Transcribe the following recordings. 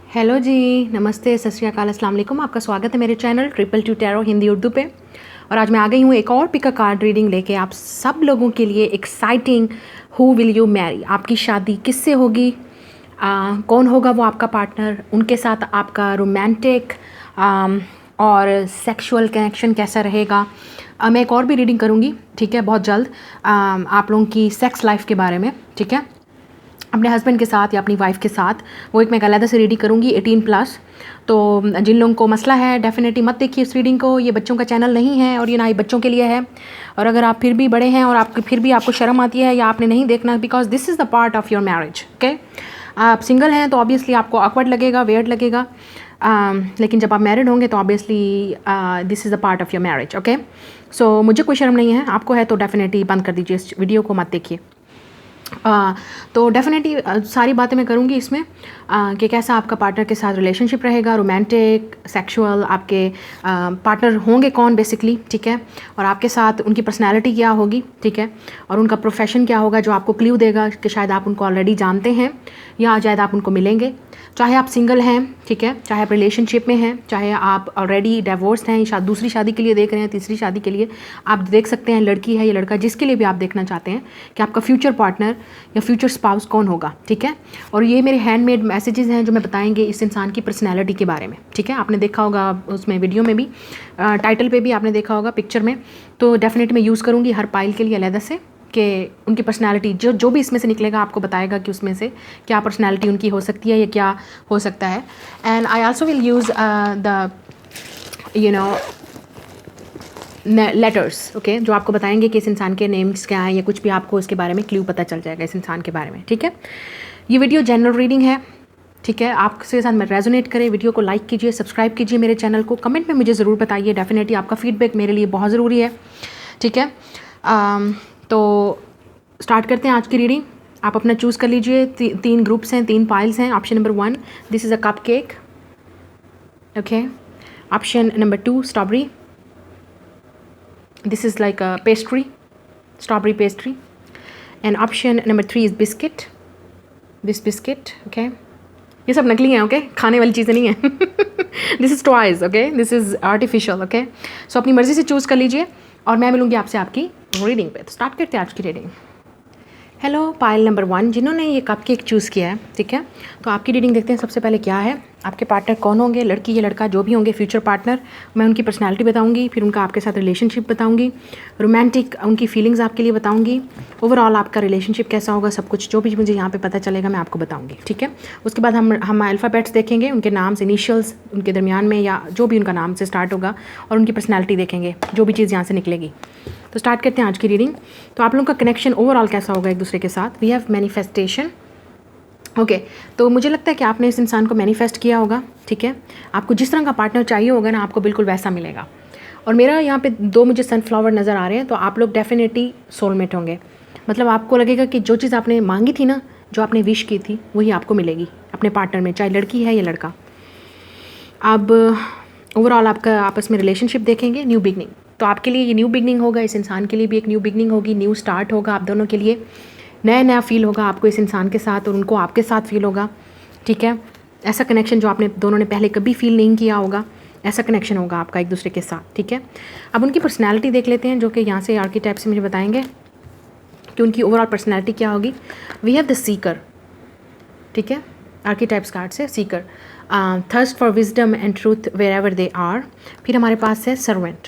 Hello जी, नमस्ते, सत श्री अकाल, अस्सलाम वालेकुम। आपका स्वागत है मेरे channel triple two tarot Hindi Urdu पे। और आज मैं आ गई हूँ एक और पिक अ कार्ड रीडिंग लेके आप सब लोगों के लिए। Exciting, who will you Mary, आपकी शादी किससे होगी, कौन होगा वो आपका पार्टनर, उनके साथ आपका रोमांटिक और सेक्सुअल कनेक्शन कैसा रहेगा। मैं एक और भी रीडिंग करूँगी, ठीक है, बहुत जल्द, आप लोगों की सेक्स लाइफ के बारे में, ठीक है, अपने हस्बैंड के साथ या अपनी वाइफ के साथ। वो एक मैं अलग से रीडिंग करूँगी 18+। तो जिन लोगों को मसला है डेफिनेटली मत देखिए इस रीडिंग को, ये बच्चों का चैनल नहीं है और ये ना ही बच्चों के लिए है। और अगर आप फिर भी बड़े हैं और आप फिर भी आपको शर्म आती है या आपने नहीं देखना, because this is the part of your marriage. Okay, आप सिंगल हैं तो ऑब्वियसली आपको ऑकवर्ड लगेगा, वियर्ड लगेगा, लेकिन जब आप मैरिड होंगे तो obviously this is the part of your marriage. Okay, so मुझे कोई शर्म नहीं है, आपको है तो डेफिनेटली बंद कर दीजिए इस वीडियो को, मत देखिए। तो डेफिनेटली सारी बातें मैं करूँगी इसमें कि कैसा आपका पार्टनर के साथ रिलेशनशिप रहेगा, रोमांटिक, सेक्सुअल, आपके पार्टनर होंगे कौन बेसिकली, ठीक है, और आपके साथ उनकी पर्सनैलिटी क्या होगी, ठीक है, और उनका प्रोफेशन क्या होगा जो आपको क्लू देगा कि शायद आप उनको ऑलरेडी जानते हैं या शायद आप उनको मिलेंगे। चाहे आप सिंगल हैं, ठीक है, चाहे आप रिलेशनशिप में हैं, चाहे आप ऑलरेडी डिवोर्स्ड हैं, दूसरी शादी के लिए देख रहे हैं, तीसरी शादी के लिए आप देख सकते हैं, लड़की है या लड़का, जिसके लिए भी आप देखना चाहते हैं कि आपका फ्यूचर पार्टनर या फ्यूचर स्पाउस कौन होगा, ठीक है। और ये मेरे हैंडमेड मैसेजेस हैं जो मैं बताएंगे इस इंसान की पर्सनैलिटी के बारे में, ठीक है। आपने देखा होगा उसमें, वीडियो में भी, टाइटल पे भी आपने देखा होगा, पिक्चर में। तो डेफिनेटली मैं यूज़ करूँगी हर पाइल के लिए अलग से कि उनकी पर्सनैलिटी जो भी इसमें से निकलेगा आपको बताएगा कि उसमें से क्या पर्सनैलिटी उनकी हो सकती है या क्या हो सकता है। And I also will use the letters, okay, जो आपको बताएंगे कि इस इंसान के नेम्स क्या हैं या कुछ भी आपको इसके बारे में क्लू पता चल जाएगा इस इंसान के बारे में, ठीक है। ये वीडियो जनरल रीडिंग है, ठीक है। आपके साथ में रेजोनेट करे, वीडियो को लाइक कीजिए, सब्सक्राइब कीजिए मेरे चैनल को, कमेंट में मुझे ज़रूर बताइए। डेफिनेटली आपका फीडबैक मेरे लिए बहुत ज़रूरी है, ठीक है। तो स्टार्ट करते हैं आज की रीडिंग। आप अपना चूज़ कर लीजिए। तीन ग्रुप्स हैं, 3 पाइल्स हैं। Option number 1, this is a cup cake, okay. Option number 2, strawberry, this is like a pastry, strawberry pastry. And option number 3 is biscuit, this biscuit, okay. ये सब नकली हैं, ओके, खाने वाली चीज़ें नहीं हैं। This is toys, okay, this is artificial, okay. So अपनी मर्ज़ी से चूज़ कर लीजिए और मैं मिलूँगी आपसे आपकी रीडिंग पे। तो स्टार्ट करते हैं आज की रीडिंग। हेलो पाइल नंबर 1, जिन्होंने ये कप केक चूज़ किया है, ठीक है, तो आपकी रीडिंग देखते हैं। सबसे पहले क्या है, आपके पार्टनर कौन होंगे, लड़की या लड़का, जो भी होंगे फ्यूचर पार्टनर। मैं उनकी पर्सनालिटी बताऊंगी, फिर उनका आपके साथ रिलेशनशिप बताऊंगी, रोमांटिक उनकी फीलिंग्स आपके लिए बताऊंगी, ओवरऑल आपका रिलेशनशिप कैसा होगा, सब कुछ जो भी मुझे यहाँ पे पता चलेगा मैं आपको बताऊंगी, ठीक है। उसके बाद हम अल्फ़ाबेट्स देखेंगे, उनके नाम से, इनिशियल्स उनके दरमियान में या जो भी उनका नाम से स्टार्ट होगा, और उनकी पर्सनैलिटी देखेंगे, जो भी चीज़ यहाँ से निकलेगी। तो स्टार्ट करते हैं आज की रीडिंग। तो आप लोगों का कनेक्शन ओवरऑल कैसा होगा एक दूसरे के साथ। We have manifestation, okay. तो मुझे लगता है कि आपने इस इंसान को मैनिफेस्ट किया होगा, ठीक है। आपको जिस तरह का पार्टनर चाहिए होगा ना, आपको बिल्कुल वैसा मिलेगा। और मेरा यहाँ पे 2 मुझे सनफ्लावर नज़र आ रहे हैं, तो आप लोग डेफिनेटली सोलमेट होंगे। मतलब आपको लगेगा कि जो चीज़ आपने मांगी थी ना, जो आपने विश की थी, वही आपको मिलेगी अपने पार्टनर में, चाहे लड़की है या लड़का। अब ओवरऑल आपका आपस में रिलेशनशिप देखेंगे, न्यू बिगनिंग। तो आपके लिए ये न्यू बिगनिंग होगा, इस इंसान के लिए भी एक न्यू बिगनिंग होगी, न्यू स्टार्ट होगा आप दोनों के लिए। नया फील होगा आपको इस इंसान के साथ और उनको आपके साथ फील होगा, ठीक है। ऐसा कनेक्शन जो आपने दोनों ने पहले कभी फील नहीं किया होगा, ऐसा कनेक्शन होगा आपका एक दूसरे के साथ, ठीक है। अब उनकी पर्सनैलिटी देख लेते हैं, जो कि यहाँ से आर्कीटाइप से मुझे बताएंगे कि उनकी ओवरऑल पर्सनैलिटी क्या होगी। वी हैव द सीकर, ठीक है, आर्कीटाइप्स कार्ड से seeker, thirst for wisdom and truth wherever they are. फिर हमारे पास है servant,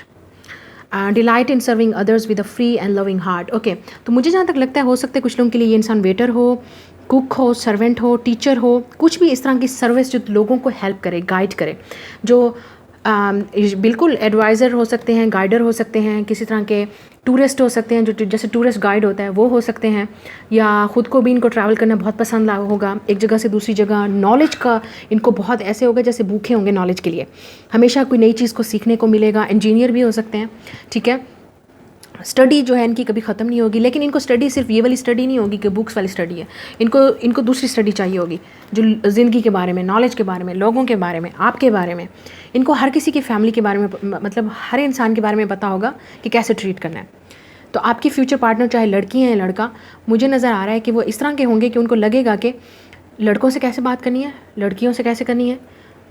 delight in serving others with a free and loving heart, okay. तो मुझे जहाँ तक लगता है हो सकता है कुछ लोगों के लिए ये इंसान वेटर हो, कुक हो, सर्वेंट हो, टीचर हो, कुछ भी इस तरह की सर्विस जो लोगों को हेल्प करे, गाइड करे, जो बिल्कुल एडवाइज़र हो सकते हैं, गाइडर हो सकते हैं, किसी तरह के टूरिस्ट हो सकते हैं, जो जैसे टूरिस्ट गाइड होता है वो हो सकते हैं, या ख़ुद को भी इनको ट्रैवल करना बहुत पसंद होगा, एक जगह से दूसरी जगह। नॉलेज का इनको बहुत ऐसे होगा जैसे भूखे होंगे नॉलेज के लिए, हमेशा कोई नई चीज़ को सीखने को मिलेगा। इंजीनियर भी हो सकते हैं, ठीक है। स्टडी जो है इनकी कभी ख़त्म नहीं होगी, लेकिन इनको स्टडी सिर्फ ये वाली स्टडी नहीं होगी कि बुक्स वाली स्टडी है, इनको दूसरी स्टडी चाहिए होगी, जो ज़िंदगी के बारे में, नॉलेज के बारे में, लोगों के बारे में, आपके बारे में, इनको हर किसी की फैमिली के बारे में, मतलब हर इंसान के बारे में पता होगा कि कैसे ट्रीट करना है। तो आपकी फ्यूचर पार्टनर चाहे लड़की है या लड़का, मुझे नज़र आ रहा है कि वो इस तरह के होंगे कि उनको लगेगा कि लड़कों से कैसे बात करनी है, लड़कियों से कैसे करनी है,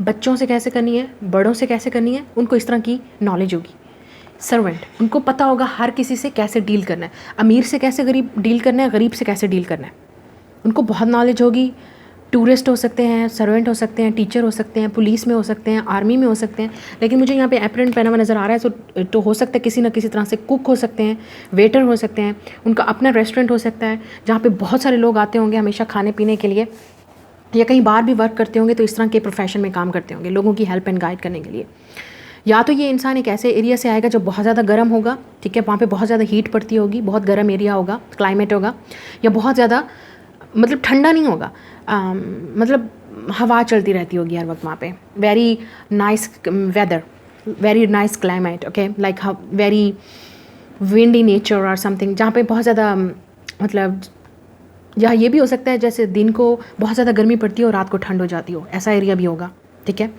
बच्चों से कैसे करनी है, बड़ों से कैसे करनी है, उनको इस तरह की नॉलेज होगी। सर्वेंट, उनको पता होगा हर किसी से कैसे डील करना है, अमीर से कैसे गरीब डील करना है, गरीब से कैसे डील करना है, उनको बहुत नॉलेज होगी। टूरिस्ट हो सकते हैं, सर्वेंट हो सकते हैं, टीचर हो सकते हैं, पुलिस में हो सकते हैं, आर्मी में हो सकते हैं। लेकिन मुझे यहाँ पे एप्रन पहना हुआ नज़र आ रहा है, तो हो सकता है किसी न किसी तरह से कुक हो सकते हैं, वेटर हो सकते हैं, उनका अपना रेस्टोरेंट हो सकता है जहाँ पे बहुत सारे लोग आते होंगे हमेशा खाने पीने के लिए, या कहीं बाहर भी वर्क करते होंगे तो इस तरह के प्रोफेशन में काम करते होंगे लोगों की हेल्प एंड गाइड करने के लिए। या तो ये इंसान एक ऐसे एरिया से आएगा जो बहुत ज़्यादा गर्म होगा, ठीक है, वहाँ पे बहुत ज़्यादा हीट पड़ती होगी, बहुत गर्म एरिया होगा, क्लाइमेट होगा, या बहुत ज़्यादा मतलब ठंडा नहीं होगा, मतलब हवा चलती रहती होगी हर वक्त वहाँ पे, very nice weather, very nice climate, okay, like very windy nature और समथिंग, जहाँ पे बहुत ज़्यादा मतलब, या ये भी हो सकता है जैसे दिन को बहुत ज़्यादा गर्मी पड़ती है और रात को ठंड हो जाती हो, ऐसा एरिया भी होगा, ठीक है।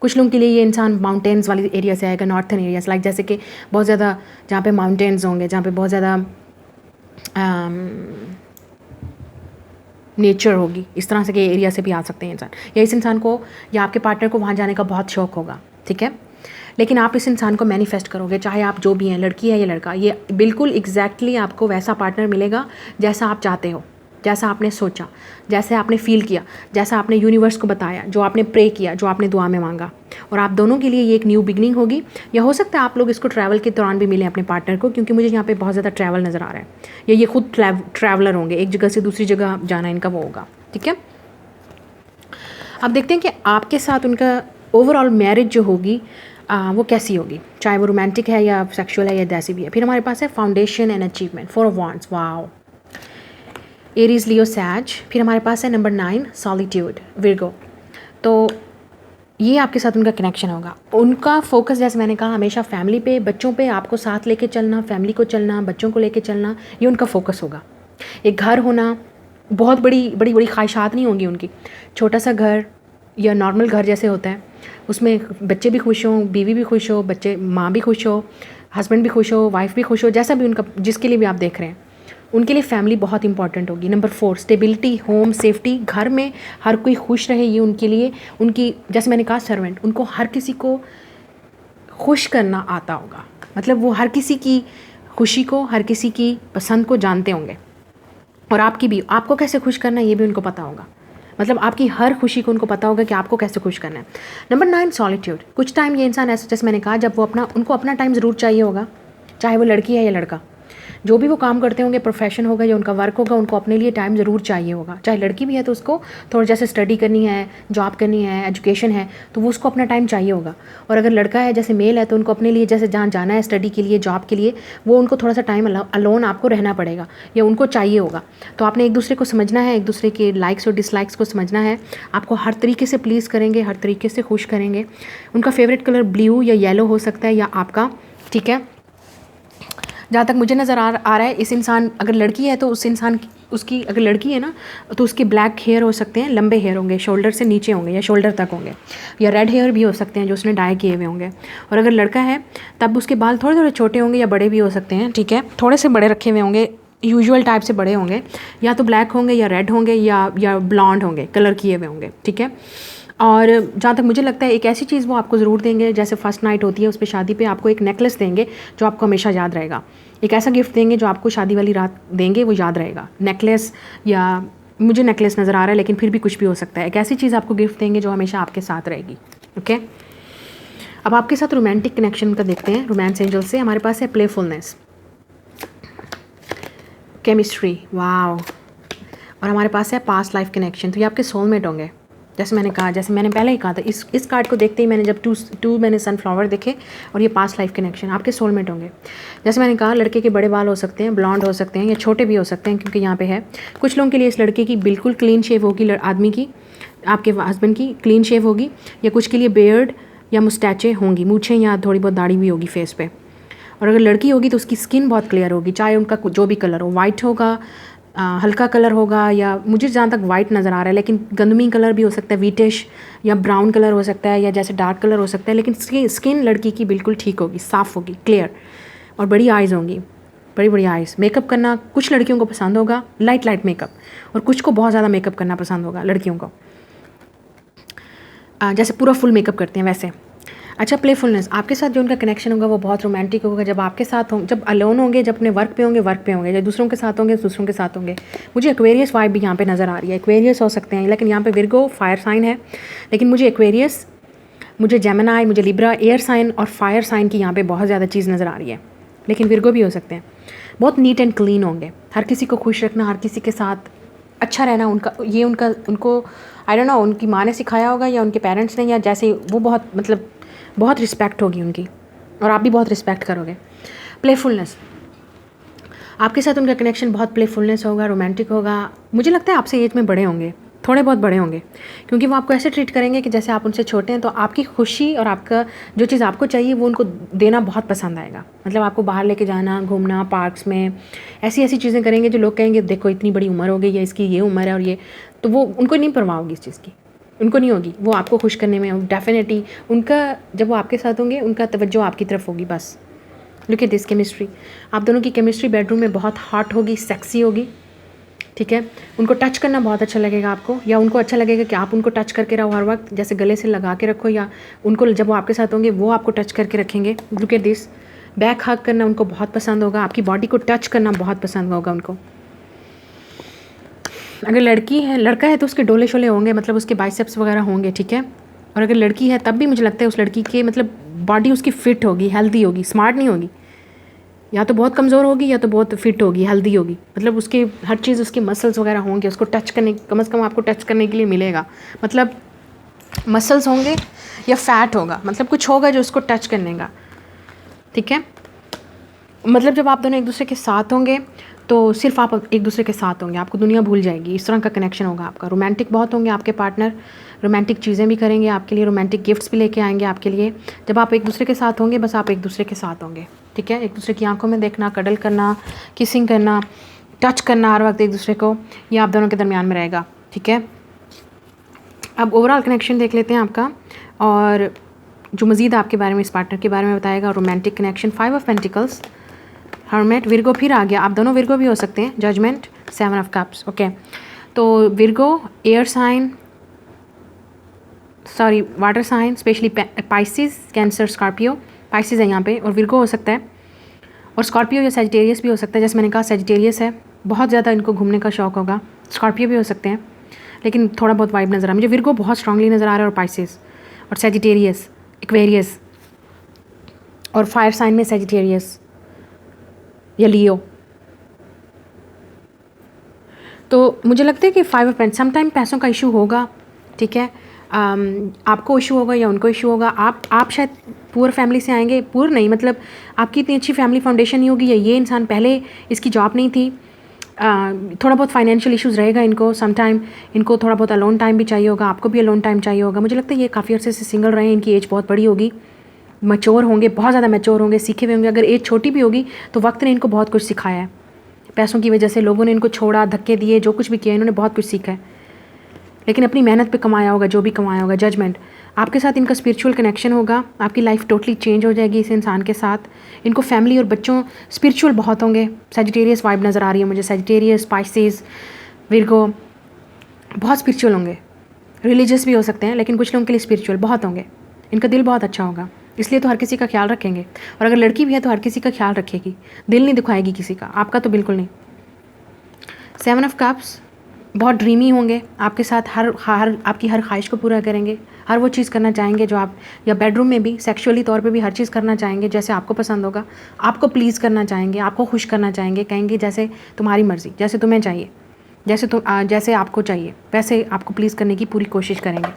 कुछ लोगों के लिए ये इंसान माउंटेन्स वाली एरिया से आएगा, नॉर्थन एरियाज, लाइक जैसे कि बहुत ज़्यादा जहाँ पे माउंटेन्स होंगे, जहाँ पे बहुत ज़्यादा नेचर होगी, इस तरह से के एरिया से भी आ सकते हैं इंसान, या इस इंसान को या आपके पार्टनर को वहाँ जाने का बहुत शौक होगा, ठीक है। लेकिन आप इस इंसान को मैनिफेस्ट करोगे, चाहे आप जो भी हैं, लड़की है या लड़का, ये बिल्कुल एग्जैक्टली आपको वैसा पार्टनर मिलेगा जैसा आप चाहते हो, जैसा आपने सोचा, जैसे आपने फील किया, जैसा आपने यूनिवर्स को बताया, जो आपने प्रे किया, जो आपने दुआ में मांगा। और आप दोनों के लिए ये एक न्यू बिगनिंग होगी, या हो सकता है आप लोग इसको ट्रैवल के दौरान भी मिले अपने पार्टनर को, क्योंकि मुझे यहाँ पे बहुत ज़्यादा ट्रैवल नज़र आ रहा है, या ये खुद ट्रैवलर होंगे, एक जगह से दूसरी जगह जाना इनका वो होगा, ठीक है। अब देखते हैं कि आपके साथ उनका ओवरऑल मैरिज जो होगी वो कैसी होगी, चाहे वो रोमांटिक है या सेक्सुअल है या जैसी भी है। फिर हमारे पास है foundation and achievement, 4 of wands, wow, Aries, Leo, Sag. फिर हमारे पास है नंबर 9 सॉलिट्यूड, विर्गो। तो ये आपके साथ उनका कनेक्शन होगा, उनका फोकस जैसे मैंने कहा हमेशा फैमिली पे, बच्चों पे, आपको साथ लेके चलना, फैमिली को चलना, बच्चों को लेके चलना, ये उनका फोकस होगा। एक घर होना, बहुत बड़ी बड़ी बड़ी ख्वाहिशात नहीं होंगी उनकी, छोटा सा घर या नॉर्मल घर जैसे होता है, उसमें बच्चे भी खुश हों, बीवी भी खुश हो, बच्चे, माँ भी खुश हो, हस्बैंड भी खुश हो, वाइफ भी खुश हो, जैसा भी उनका, जिसके लिए भी आप देख रहे हैं, उनके लिए फैमिली बहुत इंपॉर्टेंट होगी। नंबर 4 स्टेबिलिटी, होम, सेफ्टी, घर में हर कोई खुश रहे, ये उनके लिए, उनकी जैसे मैंने कहा सर्वेंट, उनको हर किसी को खुश करना आता होगा, मतलब वो हर किसी की खुशी को, हर किसी की पसंद को जानते होंगे, और आपकी भी, आपको कैसे खुश करना है ये भी उनको पता होगा, मतलब आपकी हर खुशी को उनको पता होगा कि आपको कैसे खुश करना है। नंबर 9 सॉलिट्यूड, कुछ टाइम ये इंसान ऐसा, जैसे मैंने कहा, जब वो उनको अपना टाइम ज़रूर चाहिए होगा, चाहे वो लड़की है या लड़का, जो भी वो काम करते होंगे, प्रोफेशन होगा या उनका वर्क होगा, उनको अपने लिए टाइम ज़रूर चाहिए होगा। चाहे लड़की भी है तो उसको थोड़ा जैसे स्टडी करनी है, जॉब करनी है, एजुकेशन है, तो वो उसको अपना टाइम चाहिए होगा। और अगर लड़का है, जैसे मेल है, तो उनको अपने लिए जैसे जहाँ जाना है स्टडी के लिए, जॉब के लिए, वो उनको थोड़ा सा टाइम अलोन आपको रहना पड़ेगा, या उनको चाहिए होगा। तो आपने एक दूसरे को समझना है, एक दूसरे के लाइक्स और डिसलाइक्स को समझना है, आपको हर तरीके से प्लीज़ करेंगे, हर तरीके से खुश करेंगे। उनका फेवरेट कलर ब्लू या येलो हो सकता है, या आपका, ठीक है। जहाँ तक मुझे नज़र आ रहा है, इस इंसान, अगर लड़की है तो उस इंसान उसकी, अगर लड़की है ना तो उसके ब्लैक हेयर हो सकते हैं, लंबे हेयर होंगे, शोल्डर से नीचे होंगे या शोल्डर तक होंगे, या रेड हेयर भी हो सकते हैं जो उसने डाई किए हुए होंगे। और अगर लड़का है तब उसके बाल थोड़े थोड़े छोटे होंगे या बड़े भी हो सकते हैं, ठीक है, थोड़े से बड़े रखे हुए होंगे, यूजुअल टाइप से बड़े होंगे, या तो ब्लैक होंगे या रेड होंगे या ब्लॉन्ड होंगे, कलर किए हुए होंगे, ठीक है। और जहाँ तक मुझे लगता है एक ऐसी चीज़ वो आपको ज़रूर देंगे, जैसे फर्स्ट नाइट होती है उस पर, शादी पे आपको एक नेकलेस देंगे जो आपको हमेशा याद रहेगा। एक ऐसा गिफ्ट देंगे जो आपको शादी वाली रात देंगे, वो याद रहेगा, नेकलेस, या मुझे नेकलेस नज़र आ रहा है लेकिन फिर भी कुछ भी हो सकता है। एक ऐसी चीज़ आपको गिफ्ट देंगे जो हमेशा आपके साथ रहेगी, ओके। अब आपके साथ रोमांटिक कनेक्शन का देखते हैं, रोमांस एंजल से हमारे पास है प्लेफुलनेस, केमिस्ट्री, वाओ, और हमारे पास है पास्ट लाइफ कनेक्शन। तो ये आपके सोलमेट होंगे, जैसे मैंने कहा, जैसे मैंने पहले ही कहा था, इस कार्ड को देखते ही मैंने जब टू मैंने सनफ्लावर देखे, और ये पास्ट लाइफ कनेक्शन, आपके सोलमेट होंगे। जैसे मैंने कहा, लड़के के बड़े बाल हो सकते हैं, ब्लॉन्ड हो सकते हैं, या छोटे भी हो सकते हैं, क्योंकि यहाँ पे है कुछ लोगों के लिए इस लड़के की बिल्कुल क्लीन शेव होगी, आदमी की, आपके हस्बैंड की क्लीन शेव होगी, या कुछ के लिए बेयर्ड या मुस्टैचे होंगी, मूछें या थोड़ी बहुत दाढ़ी भी होगी फेस पे। और अगर लड़की होगी तो उसकी स्किन बहुत क्लियर होगी, चाहे उनका जो भी कलर हो, वाइट होगा, हल्का कलर होगा, या मुझे जहाँ तक वाइट नज़र आ रहा है, लेकिन गंदमी कलर भी हो सकता है, वीटिश या ब्राउन कलर हो सकता है, या जैसे डार्क कलर हो सकता है, लेकिन स्किन लड़की की बिल्कुल ठीक होगी, साफ़ होगी, क्लियर, और बड़ी आइज़ होंगी, बड़ी बड़ी आइज़। मेकअप करना कुछ लड़कियों को पसंद होगा, लाइट लाइट मेकअप, और कुछ को बहुत ज़्यादा मेकअप करना पसंद होगा लड़कियों को, जैसे पूरा फुल मेकअप करते हैं वैसे। अच्छा, प्लेफुलनेस, आपके साथ जो उनका कनेक्शन होगा वो बहुत रोमांटिक होगा जब आपके साथ हों, जब अलोन होंगे, जब अपने वर्क पे होंगे, जब दूसरों के साथ होंगे दूसरों के साथ होंगे। मुझे एक्वेरियस वाइब भी यहाँ पे नज़र आ रही है। एक्वेरियस हो सकते हैं, लेकिन यहाँ पे विर्गो फायर साइन है, लेकिन मुझे एक्वेरियस, मुझे जेमिनाई, मुझे लिब्रा, एयर साइन और फायर साइन की यहाँ पे बहुत ज़्यादा चीज़ नज़र आ रही है। लेकिन विर्गो भी हो सकते हैं। बहुत नीट एंड क्लीन होंगे, हर किसी को खुश रखना, हर किसी के साथ अच्छा रहना, उनको आई डोंट नो उनकी माँ ने सिखाया होगा या उनके पेरेंट्स ने, या जैसे वो बहुत मतलब बहुत रिस्पेक्ट होगी उनकी, और आप भी बहुत रिस्पेक्ट करोगे। प्लेफुलनेस, आपके साथ उनका कनेक्शन बहुत प्लेफुलनेस होगा, रोमांटिक होगा। मुझे लगता है आपसे एज में बड़े होंगे, थोड़े बहुत बड़े होंगे, क्योंकि वो आपको ऐसे ट्रीट करेंगे कि जैसे आप उनसे छोटे हैं। तो आपकी खुशी और आपका जो चीज़ आपको चाहिए वो उनको देना बहुत पसंद आएगा। मतलब आपको बाहर लेके जाना, घूमना, पार्क्स में, ऐसी ऐसी चीज़ें करेंगे जो लोग कहेंगे देखो इतनी बड़ी उम्र हो गई या इसकी ये उम्र है और ये, तो वो उनको नहीं परवाह होगी इस चीज़ की, उनको नहीं होगी। वो आपको खुश करने में डेफिनेटली उनका, जब वो आपके साथ होंगे उनका तवज्जो आपकी तरफ होगी बस। लुक एट दिस केमिस्ट्री, आप दोनों की केमिस्ट्री बेडरूम में बहुत हॉट होगी, सेक्सी होगी, ठीक है। उनको टच करना बहुत अच्छा लगेगा आपको, या उनको अच्छा लगेगा कि आप उनको टच करके रहो हर वक्त, जैसे गले से लगा के रखो, या उनको जब वो आपके साथ होंगे वो आपको टच करके रखेंगे। लुक एट दिस, बैक हग करना उनको बहुत पसंद होगा, आपकी बॉडी को टच करना बहुत पसंद होगा उनको। अगर लड़का है तो उसके डोले शोले होंगे, मतलब उसके बाइसेप्स वगैरह होंगे, ठीक है। और अगर लड़की है तब भी मुझे लगता है उस लड़की के मतलब बॉडी उसकी फिट होगी, हेल्दी होगी, स्मार्ट नहीं होगी, या तो बहुत कमज़ोर होगी या तो बहुत फिट होगी, हेल्दी होगी। मतलब उसके हर चीज़, उसके मसल्स वगैरह होंगे, उसको टच करने, कम से कम आपको टच करने के लिए मिलेगा। मतलब मसल्स होंगे या फैट होगा, मतलब कुछ होगा जो उसको टच करने का, ठीक है। मतलब जब आप दोनों एक दूसरे के साथ होंगे तो सिर्फ आप एक दूसरे के साथ होंगे, आपको दुनिया भूल जाएगी, इस तरह का कनेक्शन होगा आपका। रोमांटिक बहुत होंगे आपके पार्टनर, रोमांटिक चीज़ें भी करेंगे आपके लिए, रोमांटिक गिफ्ट्स भी लेके आएंगे आपके लिए। जब आप एक दूसरे के साथ होंगे, बस आप एक दूसरे के साथ होंगे, ठीक है। एक दूसरे की आंखों में देखना, कडल करना, किसिंग करना, टच करना हर वक्त एक दूसरे को, ये आप दोनों के दरमियान में रहेगा, ठीक है। अब ओवरऑल कनेक्शन देख लेते हैं आपका, और जो मज़ीद आपके बारे में, इस पार्टनर के बारे में बताएगा। Romantic connection, 5 of pentacles, hermit, Virgo फिर आ गया, आप दोनों विर्गो भी हो सकते हैं। Judgement, 7 of cups, okay. तो Virgo, air sign, sorry water sign, specially Pisces, Cancer, Scorpio, Pisces है यहाँ पे, और विर्गो हो सकता है, और स्कॉर्पियो या सेजिटेरियस भी हो सकता है। जैसे मैंने कहा सेजिटेरियस है, बहुत ज़्यादा इनको घूमने का शौक होगा। स्कॉर्पियो भी हो सकते हैं, लेकिन थोड़ा बहुत वाइब नज़र आ रहा है मुझे। विर्गो बहुत स्ट्रांगली नज़र आ रहा है, और पाइसिस, और सेजिटेरियस, एक्वेरियस, और फायर साइन में सेजिटेरियस या लियो। तो मुझे लगता है कि 5 ऑफ पेंटिकल्स, समटाइम पैसों का इशू होगा, ठीक है। आपको इशू होगा या उनको इशू होगा। आप शायद पुअर फैमिली से आएंगे, पुअर नहीं मतलब आपकी इतनी अच्छी फैमिली फाउंडेशन नहीं होगी, या ये इंसान पहले इसकी जॉब नहीं थी, थोड़ा बहुत फाइनेंशियल इश्यूज़ रहेगा इनको। समटाइम इनको थोड़ा बहुत अलोन टाइम भी चाहिए होगा, आपको भी अलोन टाइम चाहिए होगा। मुझे लगता है ये काफ़ी अर्से से सिंगल रहे हैं, इनकी एज बहुत बड़ी होगी, मैच्योर होंगे, बहुत ज़्यादा मैच्योर होंगे, सीखे हुए होंगे। अगर एज छोटी भी होगी तो वक्त ने इनको बहुत कुछ सिखाया है, पैसों की वजह से लोगों ने इनको छोड़ा, धक्के दिए, जो कुछ भी किया इन्होंने बहुत कुछ सीखा है, लेकिन अपनी मेहनत पे कमाया होगा जो भी कमाया होगा। जजमेंट, आपके साथ इनका स्पिरिचुअल कनेक्शन होगा, आपकी लाइफ टोटली चेंज हो जाएगी इस इंसान के साथ। इनको फैमिली और बच्चों, स्पिरिचुअल बहुत होंगे। सेजिटेरियस वाइब नज़र आ रही है मुझे, सेजिटेरियस, पाइसिस, विर्गो, बहुत स्पिरिचुअल होंगे। रिलीजियस भी हो सकते हैं, लेकिन कुछ लोगों के लिए स्पिरिचुअल बहुत होंगे। इनका दिल बहुत अच्छा होगा, इसलिए तो हर किसी का ख्याल रखेंगे, और अगर लड़की भी है तो हर किसी का ख्याल रखेगी, दिल नहीं दिखाएगी किसी का, आपका तो बिल्कुल नहीं। 7 ऑफ कप्स, बहुत ड्रीमी होंगे आपके साथ, हर आपकी हर ख्वाहिश को पूरा करेंगे, हर वो चीज़ करना चाहेंगे जो आप, या बेडरूम में भी सेक्सुअली तौर पे भी हर चीज़ करना चाहेंगे जैसे आपको पसंद होगा, आपको प्लीज़ करना चाहेंगे, आपको खुश करना चाहेंगे, कहेंगे जैसे तुम्हारी मर्ज़ी, जैसे तुम्हें चाहिए, जैसे आपको चाहिए वैसे आपको प्लीज़ करने की पूरी कोशिश करेंगे।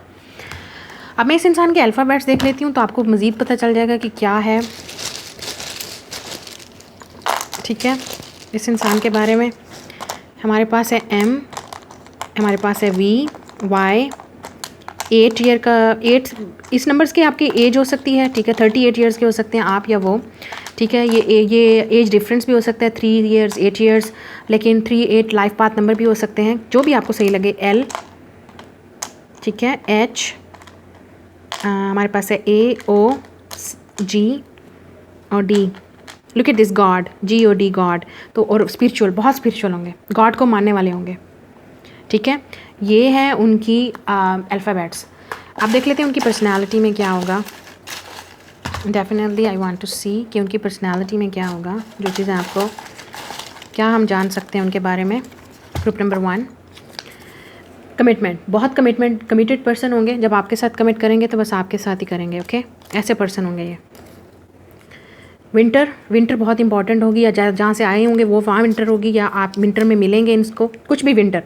अब मैं इस इंसान के अल्फ़ाबेट्स देख लेती हूँ तो आपको मज़ीद पता चल जाएगा कि क्या है, ठीक है। इस इंसान के बारे में हमारे पास है M, हमारे पास है V, Y, 8 ईयर का 8, इस नंबर्स के आपकी एज हो सकती है, ठीक है। 38 ईयर्स के हो सकते हैं आप या वो, ठीक है। ये एज डिफरेंस भी हो सकता है, 3 ईयर्स, 8 ईयर्स, लेकिन 3, 8 लाइफ पाथ नंबर भी हो सकते हैं, जो भी आपको सही लगे। L, ठीक है, H, हमारे पास है A, O, G और D, look at this God, GOD God. तो और स्पिरिचुअल, बहुत स्पिरिचुअल होंगे, गॉड को मानने वाले होंगे, ठीक है। ये है उनकी अल्फ़ाबेट्स। आप देख लेते हैं उनकी पर्सनालिटी में क्या होगा। डेफिनेटली आई वांट टू सी कि उनकी पर्सनालिटी में क्या होगा, जो चीज़ें आपको क्या हम जान सकते हैं उनके बारे में। ग्रुप नंबर 1, कमिटमेंट, बहुत कमिटेड पर्सन होंगे। जब आपके साथ कमिट करेंगे तो बस आपके साथ ही करेंगे, ओके, ऐसे पर्सन होंगे ये। विंटर बहुत इंपॉर्टेंट होगी, या जहाँ से आए होंगे वो वहाँ विंटर होगी, या आप विंटर में मिलेंगे इनको, कुछ भी winter.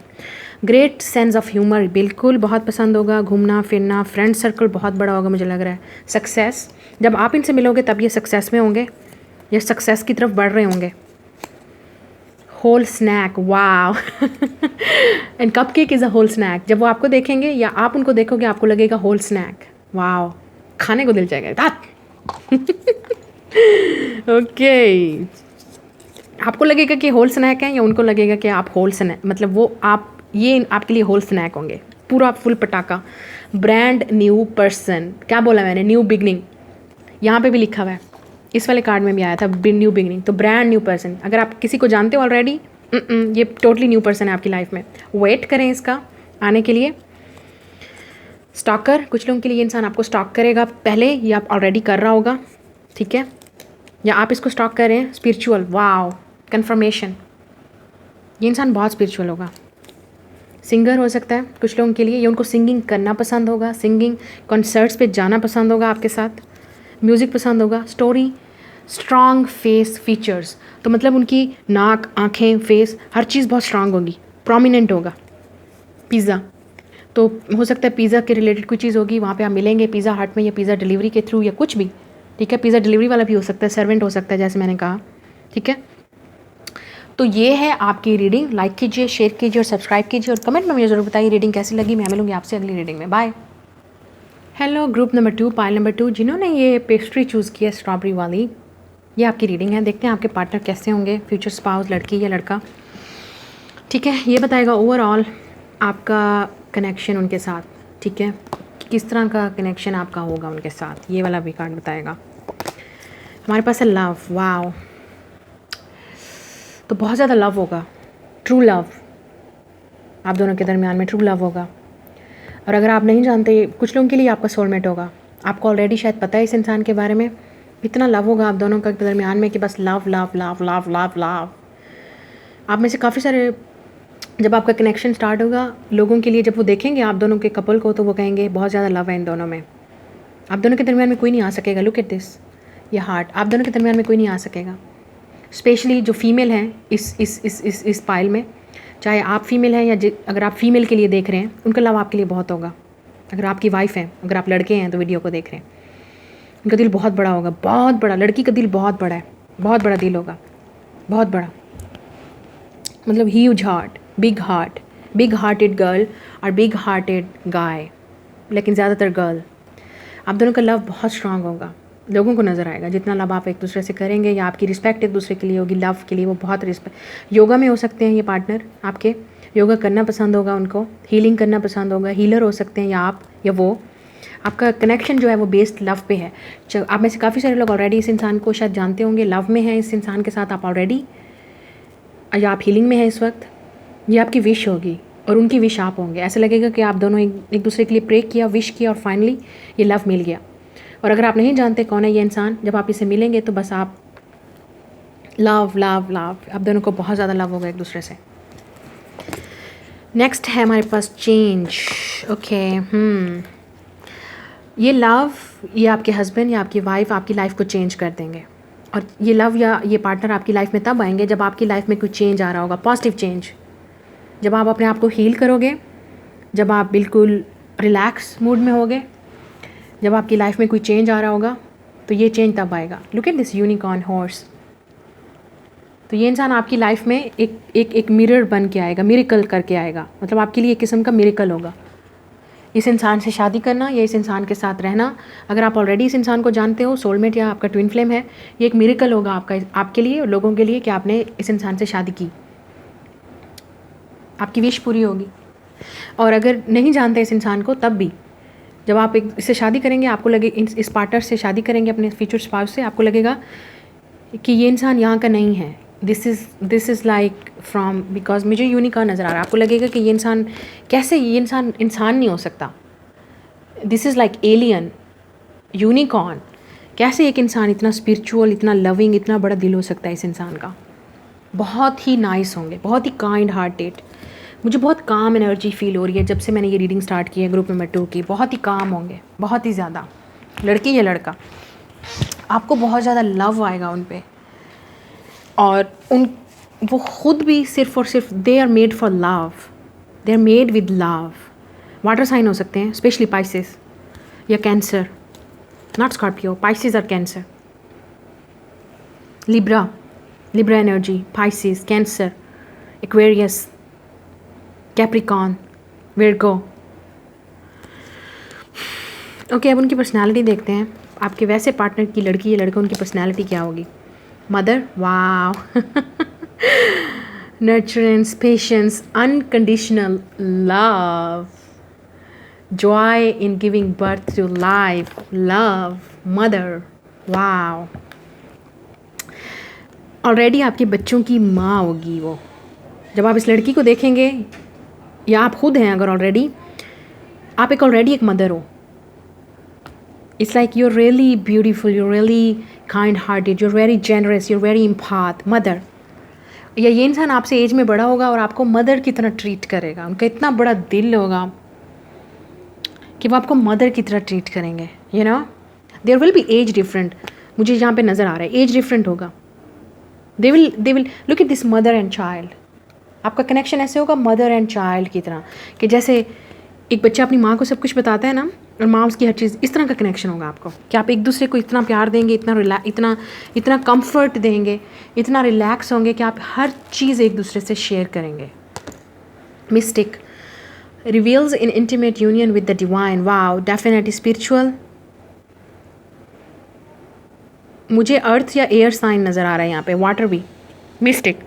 Great sense of humour, बिल्कुल बहुत पसंद होगा। घूमना फिरना, फ्रेंड सर्कल बहुत बड़ा होगा मुझे लग रहा है। सक्सेस, जब आप इनसे मिलोगे तब ये सक्सेस में होंगे, ये सक्सेस की तरफ बढ़ रहे होंगे। Whole snack, wow and cupcake is a whole snack. जब वो आपको देखेंगे या आप उनको देखोगे आपको लगेगा होल स्नैक, वाव, खाने को दिल जाएगा। ओके आपको लगेगा कि होल स्नैक है, या उनको लगेगा कि आप होल स्नैक, मतलब वो आप, ये आपके लिए होल स्नैक होंगे, पूरा फुल पटाखा। ब्रांड न्यू पर्सन, क्या बोला मैंने, न्यू बिगनिंग, यहाँ पे भी लिखा हुआ है, इस वाले कार्ड में भी आया था न्यू बिगनिंग। तो ब्रांड न्यू पर्सन, अगर आप किसी को जानते हो ऑलरेडी, ये टोटली न्यू पर्सन है आपकी लाइफ में, वेट करें इसका आने के लिए। स्टॉकर, कुछ लोगों के लिए ये इंसान आपको स्टॉक करेगा पहले, या आप ऑलरेडी कर रहा होगा, ठीक है, या आप इसको स्टॉक करें। स्पिरिचुअल, वाव, कन्फर्मेशन, ये इंसान बहुत स्पिरिचुअल होगा। सिंगर हो सकता है कुछ लोगों के लिए, ये उनको सिंगिंग करना पसंद होगा, सिंगिंग कॉन्सर्ट्स पे जाना पसंद होगा आपके साथ, म्यूज़िक पसंद होगा। स्टोरी, स्ट्रॉन्ग फेस फीचर्स, तो मतलब उनकी नाक, आँखें, फेस, हर चीज़ बहुत स्ट्रांग होगी, प्रोमिनेंट होगा। पिज़्ज़ा, तो हो सकता है पिज़्ज़ा के रिलेटेड कोई चीज़ होगी, वहाँ पे आप मिलेंगे पिज़्ज़ा हट में, या पिज़्ज़ा डिलीवरी के थ्रू, या कुछ भी, ठीक है। पिज़्ज़ा डिलीवरी वाला भी हो सकता है, सर्वेंट हो सकता है, जैसे मैंने कहा, ठीक है। तो ये है आपकी रीडिंग। लाइक कीजिए, शेयर कीजिए और सब्सक्राइब कीजिए, और कमेंट में मुझे ज़रूर बताइए रीडिंग कैसी लगी। मैं मिलूंगी आपसे अगली रीडिंग में, bye. Hello group number 2, pile number 2, जिन्होंने ये पेस्ट्री चूज़ किया स्ट्रॉबेरी वाली, ये आपकी रीडिंग है। देखते हैं आपके पार्टनर कैसे होंगे, फ्यूचर स्पाउस, लड़की या लड़का, ठीक है। ये बताएगा ओवरऑल आपका कनेक्शन उनके साथ, ठीक है, किस तरह का कनेक्शन आपका होगा उनके साथ, ये वाला भी कार्ड बताएगा। हमारे पास है लव, वाव, तो बहुत ज़्यादा लव होगा, ट्रू लव, आप दोनों के दरमियान में ट्रू लव होगा। और अगर आप नहीं जानते, कुछ लोगों के लिए आपका सोलमेट होगा, आपको ऑलरेडी शायद पता है इस इंसान के बारे में, इतना लव होगा आप दोनों का दरमियान में कि बस love love love love love love. आप में से काफ़ी सारे, जब आपका कनेक्शन स्टार्ट होगा, लोगों के लिए जब वो देखेंगे आप दोनों के कपल को, तो वो कहेंगे बहुत ज़्यादा लव है इन दोनों में, आप दोनों के दरमियान में कोई नहीं आ सकेगा। लुक एट दिस, ये हार्ट, आप दोनों के दरमियान में कोई नहीं आ सकेगा। स्पेशली जो फीमेल हैं इस पाइल में, चाहे आप फीमेल हैं, या अगर आप फीमेल के लिए देख रहे हैं, उनका लव आपके लिए बहुत होगा। अगर आपकी वाइफ है, अगर आप लड़के हैं तो वीडियो को देख रहे हैं, उनका दिल बहुत बड़ा होगा, बहुत बड़ा। लड़की का दिल बहुत बड़ा है, बहुत बड़ा दिल होगा, बहुत बड़ा, मतलब huge heart, big hearted girl और बिग हार्टेड गाय, लेकिन ज़्यादातर गर्ल। आप दोनों का लव बहुत स्ट्रांग होगा, लोगों को नज़र आएगा जितना लव आप एक दूसरे से करेंगे, या आपकी रिस्पेक्ट एक दूसरे के लिए होगी, लव के लिए वो बहुत रिस्पेक्ट। योगा में हो सकते हैं ये पार्टनर आपके, योगा करना पसंद होगा उनको, हीलिंग करना पसंद होगा, हीलर हो सकते हैं, या आप या वो। आपका कनेक्शन जो है वो बेस्ड लव पे है। आप में से काफ़ी सारे लोग ऑलरेडी इस इंसान को शायद जानते होंगे, लव में है इस इंसान के साथ आप ऑलरेडी, या आप हीलिंग में है इस वक्त। ये आपकी विश होगी और उनकी विश आप होंगे। ऐसा लगेगा कि आप दोनों एक दूसरे के लिए प्रे किया, विश किया, और फाइनली ये लव मिल गया। और अगर आप नहीं जानते कौन है ये इंसान, जब आप इसे मिलेंगे तो बस आप लव लव लव, आप दोनों को बहुत ज़्यादा लव होगा एक दूसरे से। नेक्स्ट है हमारे पास चेंज, ओके। ये लव, ये आपके हस्बैंड या आपकी वाइफ आपकी लाइफ को चेंज कर देंगे। और ये लव या ये पार्टनर आपकी लाइफ में तब आएंगे जब आपकी लाइफ में कोई चेंज आ रहा होगा, पॉजिटिव चेंज। जब आप अपने आप को हील करोगे, जब आप बिल्कुल रिलैक्स मूड में होगे, जब आपकी लाइफ में कोई चेंज आ रहा होगा, तो ये चेंज तब आएगा। Look at this unicorn horse. तो ये इंसान आपकी लाइफ में एक मिरर बन के आएगा, मिरेकल करके आएगा, मतलब आपके लिए एक किस्म का मिरेकल होगा। इस इंसान से शादी करना या इस इंसान के साथ रहना, अगर आप ऑलरेडी इस इंसान को जानते हो, सोलमेट या आपका ट्विन फ्लेम है, ये एक मिरेकल होगा आपके लिए और लोगों के लिए कि आपने इस इंसान से शादी की, आपकी विश पूरी होगी। और अगर नहीं जानते इस इंसान को, तब भी जब आप इससे शादी करेंगे, आपको लगे, इस पार्टनर से शादी करेंगे, अपने फ्यूचर स्पाउस से, आपको लगेगा कि ये इंसान यहाँ का नहीं है. This is like from, because मुझे यूनिकॉर्न नज़र आ रहा है. आपको लगेगा कि ये इंसान कैसे, ये इंसान नहीं हो सकता. This is like alien, unicorn. कैसे एक इंसान इतना स्पिरिचुअल, इतना लविंग, इतना बड़ा दिल हो सकता है इस इंसान का. बहुत ही नाइस होंगे, बहुत ही काइंड हार्टेड. मुझे बहुत काम एनर्जी फील हो रही है जब से मैंने ये रीडिंग स्टार्ट की है ग्रुप नंबर 2 की. बहुत ही काम होंगे, बहुत ही ज़्यादा. लड़की या लड़का, आपको बहुत ज़्यादा लव आएगा उन पे. और वो खुद भी सिर्फ और सिर्फ they are made for love, they are made with love. Water sign हो सकते हैं, स्पेशली पाइसेस या कैंसर, नॉट स्कॉर्पियो. पाइसेस और Cancer, Libra energy, Pisces, Cancer, Aquarius, Capricorn, Virgo. Okay, अब उनकी पर्सनालिटी देखते हैं. आपके वैसे पार्टनर की लड़की या लड़का, उनकी पर्सनालिटी क्या होगी. Mother, wow. Nurturance, patience, unconditional love, joy in giving birth to life, love, mother, wow. Already आपके बच्चों की माँ होगी वो. जब आप इस लड़की को देखेंगे, या आप खुद हैं अगर ऑलरेडी, आप ऑलरेडी एक मदर हो. It's like you are really beautiful, you are really kind hearted, you are very generous, you are very empath. Mother, या ये इंसान आपसे एज में बड़ा होगा और आपको मदर की तरह ट्रीट करेगा. उनका इतना बड़ा दिल होगा कि वो आपको मदर की तरह ट्रीट करेंगे. You know, there will be as different. मुझे यहाँ पे नज़र आ रहा है एज डिफरेंट होगा. They will look at this mother and child. आपका कनेक्शन ऐसे होगा मदर एंड चाइल्ड की तरह, कि जैसे एक बच्चा अपनी माँ को सब कुछ बताता है ना, और माँ उसकी हर चीज़, इस तरह का कनेक्शन होगा आपको कि आप एक दूसरे को इतना प्यार देंगे, इतना कंफर्ट देंगे, इतना रिलैक्स होंगे कि आप हर चीज़ एक दूसरे से शेयर करेंगे. Mistake reveals in intimate union with the divine. Wow, definitely spiritual. मुझे अर्थ या एयर साइन नज़र आ रहा है यहाँ पे, वाटर भी. मिस्टिक,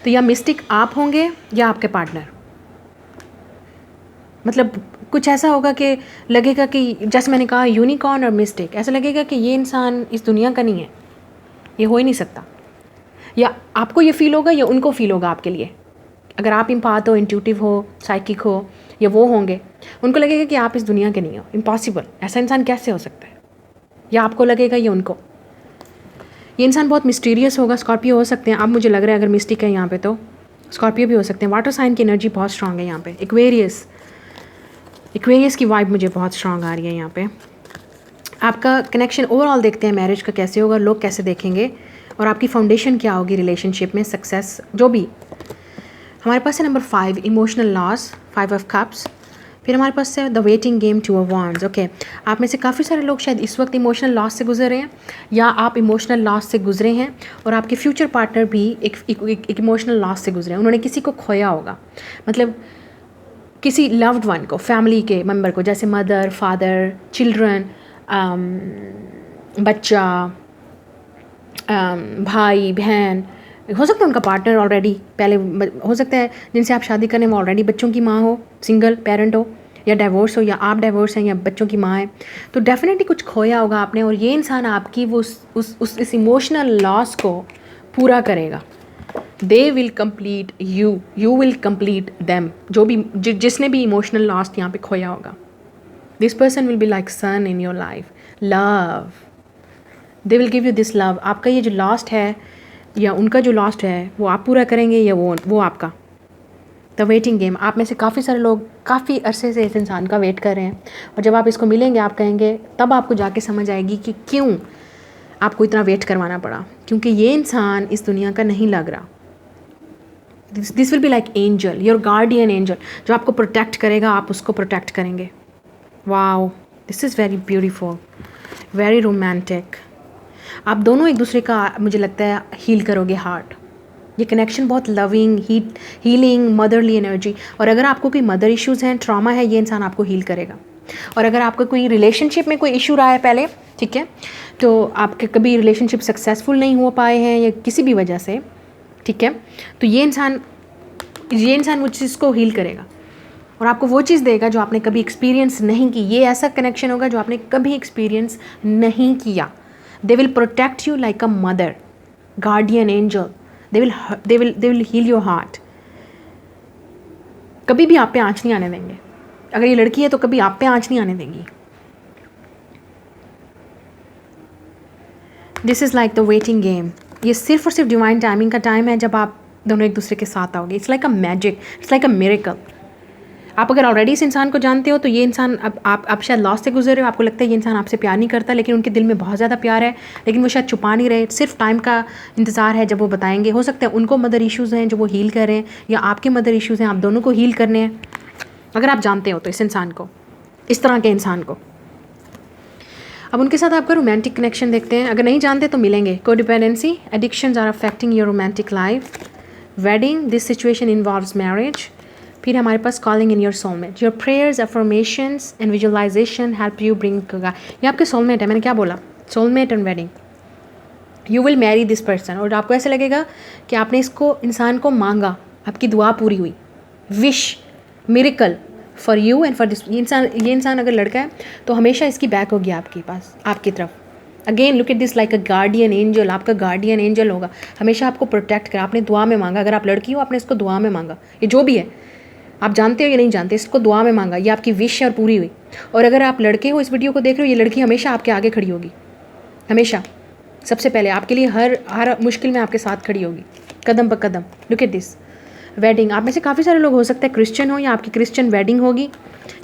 तो या मिस्टिक आप होंगे या आपके पार्टनर. मतलब कुछ ऐसा होगा कि लगेगा कि, जैसे मैंने कहा यूनिकॉर्न और मिस्टिक, ऐसा लगेगा कि ये इंसान इस दुनिया का नहीं है, ये हो ही नहीं सकता. या आपको ये फील होगा या उनको फील होगा आपके लिए. अगर आप इम्पाथ हो, इंट्यूटिव हो, साइकिक हो, या वो होंगे, उनको लगेगा कि आप इस दुनिया के नहीं हो. इम्पॉसिबल, ऐसा इंसान कैसे हो सकता है. या आपको लगेगा या उनको. ये इंसान बहुत मिस्टीरियस होगा. स्कॉर्पियो हो सकते हैं. अब मुझे लग रहा है अगर मिस्टिक है यहाँ पे तो स्कॉर्पियो भी हो सकते हैं. वाटर साइन की एनर्जी बहुत स्ट्रांग है यहाँ पे. एक्वेरियस की वाइब मुझे बहुत स्ट्रांग आ रही है यहाँ पे. आपका कनेक्शन ओवरऑल देखते हैं मैरिज का कैसे होगा, लोग कैसे देखेंगे, और आपकी फाउंडेशन क्या होगी रिलेशनशिप में, सक्सेस जो भी. हमारे पास है number 5, emotional loss, 5 of cups. फिर हमारे पास है the waiting game, 2 of wands. Okay, आप में से काफ़ी सारे लोग शायद इस वक्त इमोशनल लॉस से गुजर रहे हैं, या आप इमोशनल लॉस से गुजरे हैं, और आपके फ्यूचर पार्टनर भी एक इमोशनल लॉस से गुजरे हैं. उन्होंने किसी को खोया होगा, मतलब किसी लव्ड वन को, फैमिली के मेम्बर को, जैसे मदर, फादर, चिल्ड्रन, बच्चा, भाई बहन. हो सकता है उनका पार्टनर ऑलरेडी पहले, हो सकता है जिनसे आप शादी करें वो ऑलरेडी बच्चों की माँ हो, सिंगल पेरेंट हो, या डाइवोर्स हो, या आप डाइवोर्स हैं या बच्चों की माँ है. तो डेफिनेटली कुछ खोया होगा आपने, और ये इंसान आपकी वो इस इमोशनल लॉस को पूरा करेगा. They will complete you will complete them. जो भी जिसने भी इमोशनल लॉस यहाँ पे खोया होगा, this person will be like sun in your life. Love, they will give you this love. आपका ये जो लॉस्ट है या उनका जो लॉस्ट है वो आप पूरा करेंगे, या वो आपका. द वेटिंग गेम, आप में से काफ़ी सारे लोग काफ़ी अरसे से इस इंसान का वेट कर रहे हैं, और जब आप इसको मिलेंगे आप कहेंगे, तब आपको जाके समझ आएगी कि क्यों आपको इतना वेट करवाना पड़ा. क्योंकि ये इंसान इस दुनिया का नहीं लग रहा. This will be like angel, your guardian angel, जो आपको प्रोटेक्ट करेगा, आप उसको प्रोटेक्ट करेंगे. Wow, this is very beautiful, very romantic. आप दोनों एक दूसरे का, मुझे लगता है, हील करोगे हार्ट. ये कनेक्शन बहुत लविंग, हीलिंग, मदरली एनर्जी. और अगर आपको कोई मदर इश्यूज़ हैं, ट्रॉमा है, ये इंसान आपको हील करेगा. और अगर आपका कोई रिलेशनशिप में कोई इशू रहा है पहले, ठीक है, तो आपके कभी रिलेशनशिप सक्सेसफुल नहीं हो पाए हैं या किसी भी वजह से, ठीक है, तो ये इंसान वो चीज़ को हील करेगा और आपको वो चीज़ देगा जो आपने कभी एक्सपीरियंस नहीं की. ये ऐसा कनेक्शन होगा जो आपने कभी एक्सपीरियंस नहीं किया. They will protect you like a mother. Guardian angel, they will heal your heart. कभी भी आप पे आँच नहीं आने देंगे. अगर ये लड़की है तो कभी आप पे आँच नहीं आने देंगी. This is like the waiting game. ये सिर्फ और सिर्फ डिवाइन टाइमिंग का टाइम है जब आप दोनों एक दूसरे के साथ आओगे. It's like a magic, it's like a miracle. आप अगर ऑलरेडी इस इंसान को जानते हो तो ये इंसान अब आप शायद लॉस से गुजर रहे हो, आपको लगता है ये इंसान आपसे प्यार नहीं करता, लेकिन उनके दिल में बहुत ज़्यादा प्यार है, लेकिन वो शायद छुपा नहीं रहे. सिर्फ टाइम का इंतज़ार है जब वो बताएंगे. हो सकता है उनको मदर इश्यूज़ हैं जो वो हील कर रहे हैं, या आपके मदर इश्यूज़ हैं, आप दोनों को हील करने हैं. अगर आप जानते हो तो इस इंसान को, इस तरह के इंसान को. अब उनके साथ आपका रोमांटिक कनेक्शन देखते हैं. अगर नहीं जानते तो मिलेंगे. Codependency, addictions are affecting your romantic life. Wedding, this situation involves marriage. फिर हमारे पास calling in your soulmate. Your prayers, affirmations and visualisation help you bring. ये आपके सोलमेट है. मैंने क्या बोला? Soulmate and wedding. You will marry this person. और आपको ऐसा लगेगा कि आपने इसको इंसान को मांगा, आपकी दुआ पूरी हुई. Wish, miracle for you and for this. ये इंसान अगर लड़का है तो हमेशा इसकी बैक होगी आपके पास, आपकी तरफ. Again look at this like a guardian angel. आपका गार्डियन एंजल होगा, हमेशा आपको प्रोटेक्ट करें. आपने दुआ में मांगा. अगर आप लड़की हो, आपने इसको दुआ में मांगा. ये जो भी है, आप जानते हो या नहीं जानते, इसको दुआ में मांगा. ये आपकी विश है और पूरी हुई. और अगर आप लड़के हो, इस वीडियो को देख रहे हो, ये लड़की हमेशा आपके आगे खड़ी होगी. हमेशा सबसे पहले आपके लिए हर मुश्किल में आपके साथ खड़ी होगी, कदम पर कदम. Look at this. वेडिंग, आप में से काफ़ी सारे लोग हो सकते हैं क्रिश्चियन हो, या आपकी क्रिश्चियन वेडिंग होगी,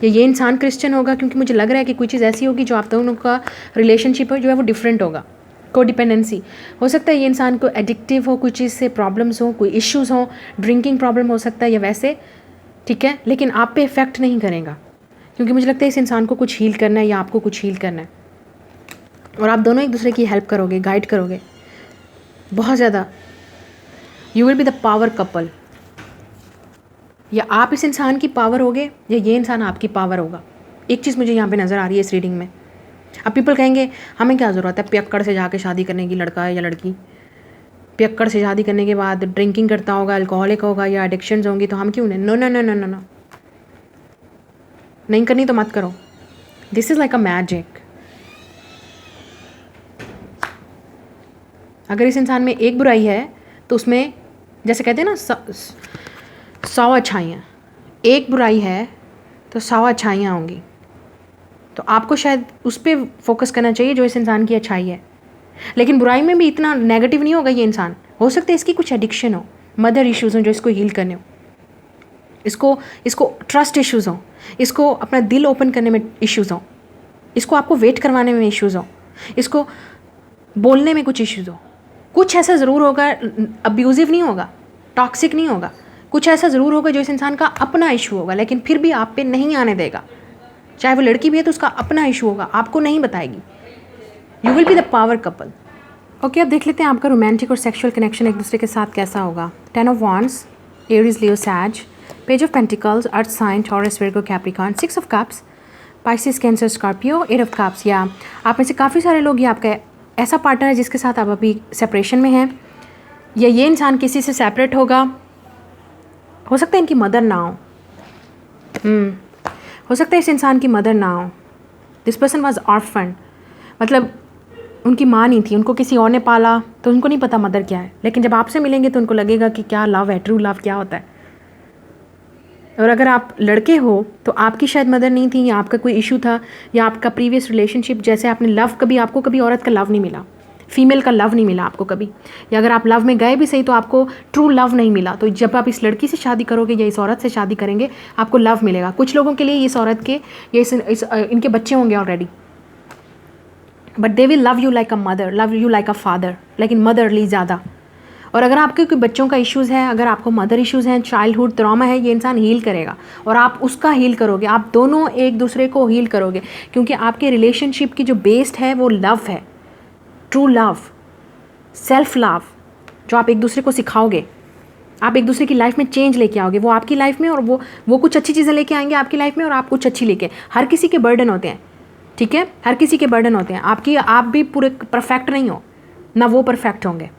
या ये इंसान क्रिश्चियन होगा, क्योंकि मुझे लग रहा है कि कोई चीज़ ऐसी होगी जो आप दोनों का रिलेशनशिप है जो है वो डिफरेंट होगा. कोडिपेंडेंसी, हो सकता है ये इंसान को एडिक्टिव हो, कोई चीज़ से प्रॉब्लम्स हो, कोई इश्यूज़ हो, ड्रिंकिंग प्रॉब्लम हो सकता है या वैसे, ठीक है, लेकिन आप पे इफेक्ट नहीं करेगा, क्योंकि मुझे लगता है इस इंसान को कुछ हील करना है या आपको कुछ हील करना है. और आप दोनों एक दूसरे की हेल्प करोगे, गाइड करोगे बहुत ज़्यादा. You will be the power couple. या आप इस इंसान की पावर होगे या ये इंसान आपकी पावर होगा. एक चीज़ मुझे यहाँ पे नज़र आ रही है इस रीडिंग में. अब पीपल कहेंगे हमें क्या ज़रूरत है पियक्कड़ से जाके शादी करने की, लड़का है या लड़की. पियक्कड़ से शादी करने के बाद ड्रिंकिंग करता होगा, अल्कोहलिक होगा या एडिक्शंस होंगी, तो हम क्यों नहीं. No no no no no no, नहीं करनी तो मत करो. This is like a magic. अगर इस इंसान में एक बुराई है तो उसमें, जैसे कहते हैं ना, 100 अच्छाइयाँ. एक बुराई है तो 100 अच्छाइयाँ होंगी. तो आपको शायद उस पर फोकस करना चाहिए जो इस इंसान की अच्छाई है. लेकिन बुराई में भी इतना नेगेटिव नहीं होगा ये इंसान. हो सकता है इसकी कुछ एडिक्शन हो, मदर इश्यूज़ हो जो इसको हील करने हो, इसको ट्रस्ट इश्यूज़ हो, इसको अपना दिल ओपन करने में इश्यूज़ हो, इसको आपको वेट करवाने में इश्यूज़ हो, इसको बोलने में कुछ इश्यूज़ हो. कुछ ऐसा ज़रूर होगा. अब्यूज़िव नहीं होगा, टॉक्सिक नहीं होगा. कुछ ऐसा ज़रूर होगा जो इस इंसान का अपना इशू होगा, लेकिन फिर भी आप पे नहीं आने देगा. चाहे वो लड़की भी है तो उसका अपना इशू होगा, आपको नहीं बताएगी. You will be the power couple. Okay, अब देख लेते हैं आपका रोमांटिक और सेक्सुअल कनेक्शन एक दूसरे के साथ कैसा होगा. 10 of wands, Aries, Leo, Sag. Page of pentacles, earth sign, Taurus, Virgo, Capricorn. 6 of cups, Pisces, Cancer, Scorpio. 8 of cups. या आप में से काफ़ी सारे लोग, ये आपका ऐसा पार्टनर है जिसके साथ आप अभी सेपरेशन में हैं, या ये इंसान किसी से सेपरेट होगा. हो सकता है इनकी मदर ना हो. हो सकता है इस इंसान की मदर ना हो. दिस पर्सन वाज ऑर्फन, मतलब उनकी माँ नहीं थी, उनको किसी और ने पाला, तो उनको नहीं पता मदर क्या है. लेकिन जब आपसे मिलेंगे तो उनको लगेगा कि क्या लव है, ट्रू लव क्या होता है. और अगर आप लड़के हो तो आपकी शायद मदर नहीं थी, या आपका कोई इशू था, या आपका प्रीवियस रिलेशनशिप, जैसे आपने लव कभी, आपको कभी औरत का लव नहीं मिला, फीमेल का लव नहीं मिला आपको कभी, या अगर आप लव में गए भी सही तो आपको ट्रू लव नहीं मिला. तो जब आप इस लड़की से शादी करोगे या इस औरत से शादी करेंगे, आपको लव मिलेगा. कुछ लोगों के लिए इस औरत के या इनके बच्चे होंगे already, but they will love you like a mother, love you like a father, लेकिन मदरली ज़्यादा. और अगर आपके कोई बच्चों का इश्यूज़ है, अगर आपको मदर इश्यूज़ हैं, चाइल्डहुड ट्रॉमा है, ये इंसान हील करेगा और आप उसका हील करोगे. आप दोनों एक दूसरे को हील करोगे, क्योंकि आपके रिलेशनशिप की जो बेस्ड है वो लव है, ट्रू लव, सेल्फ लव, जो आप एक दूसरे को सिखाओगे. आप एक दूसरे की लाइफ में चेंज लेके आओगे, वो आपकी लाइफ में, और वो कुछ अच्छी चीज़ें लेके आएंगे आपकी लाइफ में, और आप कुछ अच्छी लेके. हर किसी के बर्डन होते हैं, ठीक है, हर किसी के बर्डन होते हैं. आप भी पूरे परफेक्ट नहीं हो, ना वो परफेक्ट होंगे.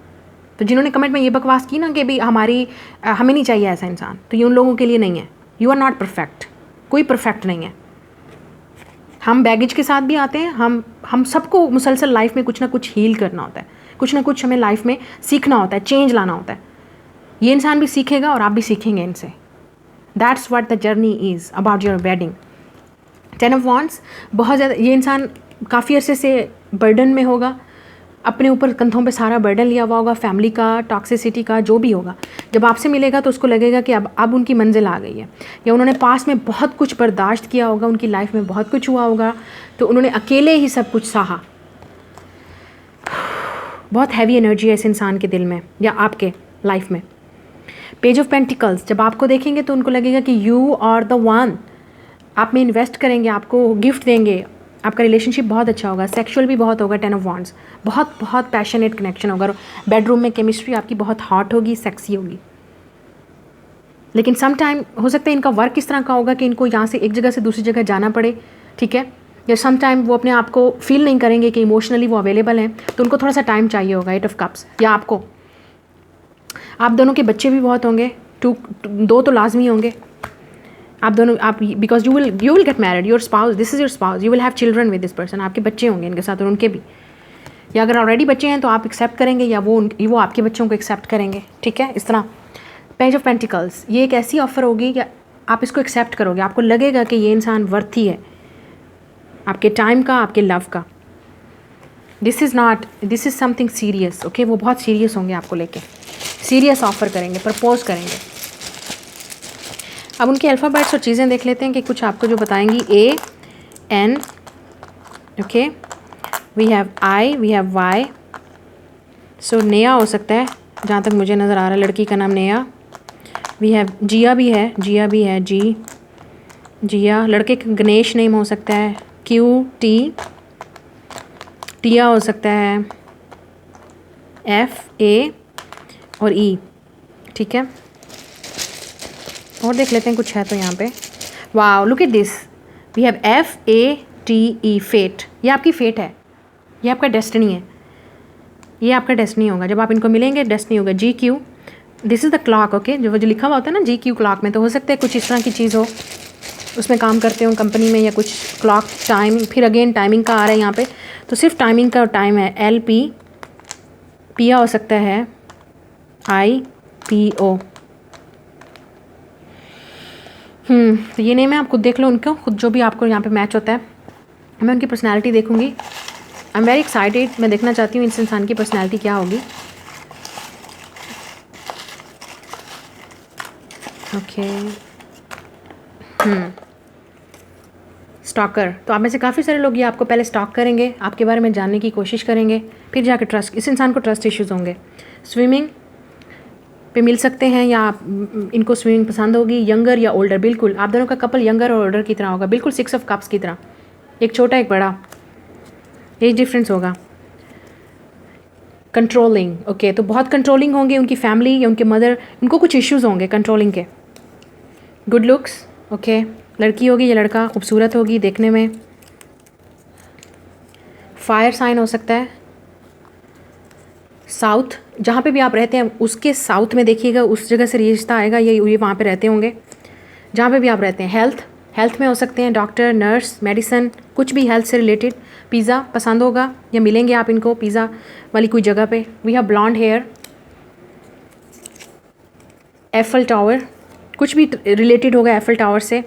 तो जिन्होंने कमेंट में ये बकवास की ना कि भाई हमें नहीं चाहिए ऐसा इंसान, तो ये उन लोगों के लिए नहीं है. यू आर नॉट परफेक्ट, कोई परफेक्ट नहीं है. हम बैगेज के साथ भी आते हैं. हम सबको मुसलसल लाइफ में कुछ ना कुछ हील करना होता है, कुछ ना कुछ हमें लाइफ में सीखना होता है, चेंज लाना होता है। ये इंसान भी सीखेगा और आप भी सीखेंगे इनसे। That's what the journey is about your wedding. 10 of wands बहुत ज़्यादा, ये इंसान काफ़ी अरसे से बर्डन में होगा, अपने ऊपर कंधों पे सारा बर्डन लिया हुआ होगा, फैमिली का, टॉक्सिसिटी का, जो भी होगा। जब आपसे मिलेगा तो उसको लगेगा कि अब उनकी मंजिल आ गई है, या उन्होंने पास में बहुत कुछ बर्दाश्त किया होगा, उनकी लाइफ में बहुत कुछ हुआ होगा, तो उन्होंने अकेले ही सब कुछ सहा। बहुत हैवी एनर्जी है इस इंसान के दिल में या आपके लाइफ में। पेज ऑफ पेंटिकल्स, जब आपको देखेंगे तो उनको लगेगा कि यू आर द वन, आप में इन्वेस्ट करेंगे, आपको गिफ्ट देंगे, आपका रिलेशनशिप बहुत अच्छा होगा, सेक्सुअल भी बहुत होगा। 10 ऑफ वॉन्ड्स, बहुत बहुत पैशनेट कनेक्शन होगा, बेडरूम में केमिस्ट्री आपकी बहुत हॉट होगी, सेक्सी होगी। लेकिन सम टाइम हो सकता है इनका वर्क इस तरह का होगा कि इनको यहाँ से एक जगह से दूसरी जगह जाना पड़े, ठीक है, या सम टाइम वो अपने आप को फील नहीं करेंगे कि इमोशनली वो अवेलेबल हैं, तो उनको थोड़ा सा टाइम चाहिए होगा। 8 ऑफ कप्स, या आपको, आप दोनों के बच्चे भी बहुत होंगे, 2 तो लाजमी होंगे आप दोनों, आप, because you will get married, your spouse, this is your spouse, you will have children with this person, आपके बच्चे होंगे इनके साथ और उनके भी, या अगर ऑलरेडी बच्चे हैं तो आप एक्सेप्ट करेंगे या वो आपके बच्चों को एक्सेप्ट करेंगे, ठीक है, इस तरह। पेज ऑफ पेंटिकल्स, ये एक ऐसी ऑफ़र होगी कि आप इसको एक्सेप्ट करोगे, आपको लगेगा कि ये इंसान वर्थी है आपके टाइम का, आपके लव का। This is something serious, okay, वो बहुत सीरियस होंगे आपको लेके, सीरियस ऑफ़र करेंगे, प्रपोज करेंगे। अब उनके अल्फ़ाबेट्स और चीज़ें देख लेते हैं कि कुछ आपको जो बताएंगी। A N, okay, we have I, we have Y, so Neha हो सकता है जहाँ तक मुझे नज़र आ रहा है, लड़की का नाम नेहा। वी हैव जिया भी है, जिया, लड़के का गणेश नेम हो सकता है, QT, टिया हो सकता है, FA और E, ठीक है। और देख लेते हैं कुछ है तो यहाँ पे। Wow, look at this, we have FATE, fate, ये आपकी फेट है, ये आपका डेस्टिनी है, ये आपका डेस्टिनी होगा। जब आप इनको मिलेंगे डेस्टिनी होगा। GQ, this is the clock, okay, जो लिखा हुआ होता है ना GQ क्लॉक में, तो हो सकता है कुछ इस तरह की चीज़ हो, उसमें काम करते हो कंपनी में, या कुछ क्लॉक टाइम, फिर अगेन टाइमिंग का आ रहा है यहाँ पे, तो सिर्फ टाइमिंग का टाइम है। LP, पिया हो सकता है, IPO। तो ये नेम है, आप खुद देख लो उनको, खुद जो भी आपको यहाँ पे मैच होता है। मैं उनकी पर्सनालिटी देखूंगी, आई एम वेरी एक्साइटेड, मैं देखना चाहती हूँ इस इंसान की पर्सनालिटी क्या होगी। ओके, स्टॉकर, तो आप में से काफ़ी सारे लोग ये आपको पहले स्टॉक करेंगे, आपके बारे में जानने की कोशिश करेंगे, फिर जाकर ट्रस्ट, इस इंसान को ट्रस्ट इश्यूज़ होंगे। स्विमिंग पे मिल सकते हैं, या इनको स्विमिंग पसंद होगी। यंगर या ओल्डर, बिल्कुल आप दोनों का कपल यंगर और ओल्डर की तरह होगा, बिल्कुल 6 ऑफ कप्स की तरह, एक छोटा एक बड़ा, एज डिफरेंस होगा। कंट्रोलिंग, ओके, तो बहुत कंट्रोलिंग होंगे, उनकी फैमिली या उनके मदर, उनको कुछ इश्यूज़ होंगे कंट्रोलिंग के। गुड लुक्स, ओके, लड़की होगी या लड़का, खूबसूरत होगी देखने में। फायर साइन हो सकता है। साउथ, जहाँ पे भी आप रहते हैं उसके साउथ में देखिएगा, उस जगह से रिश्ता आएगा, ये वहाँ पे रहते होंगे जहाँ पे भी आप रहते हैं। हेल्थ में हो सकते हैं डॉक्टर, नर्स, मेडिसन, कुछ भी हेल्थ से रिलेटेड। पिज़्ज़ा पसंद होगा या मिलेंगे आप इनको पिज़्ज़ा वाली कोई जगह पे। We have blonde hair. Eiffel tower, कुछ भी रिलेटेड होगा एफल टावर से।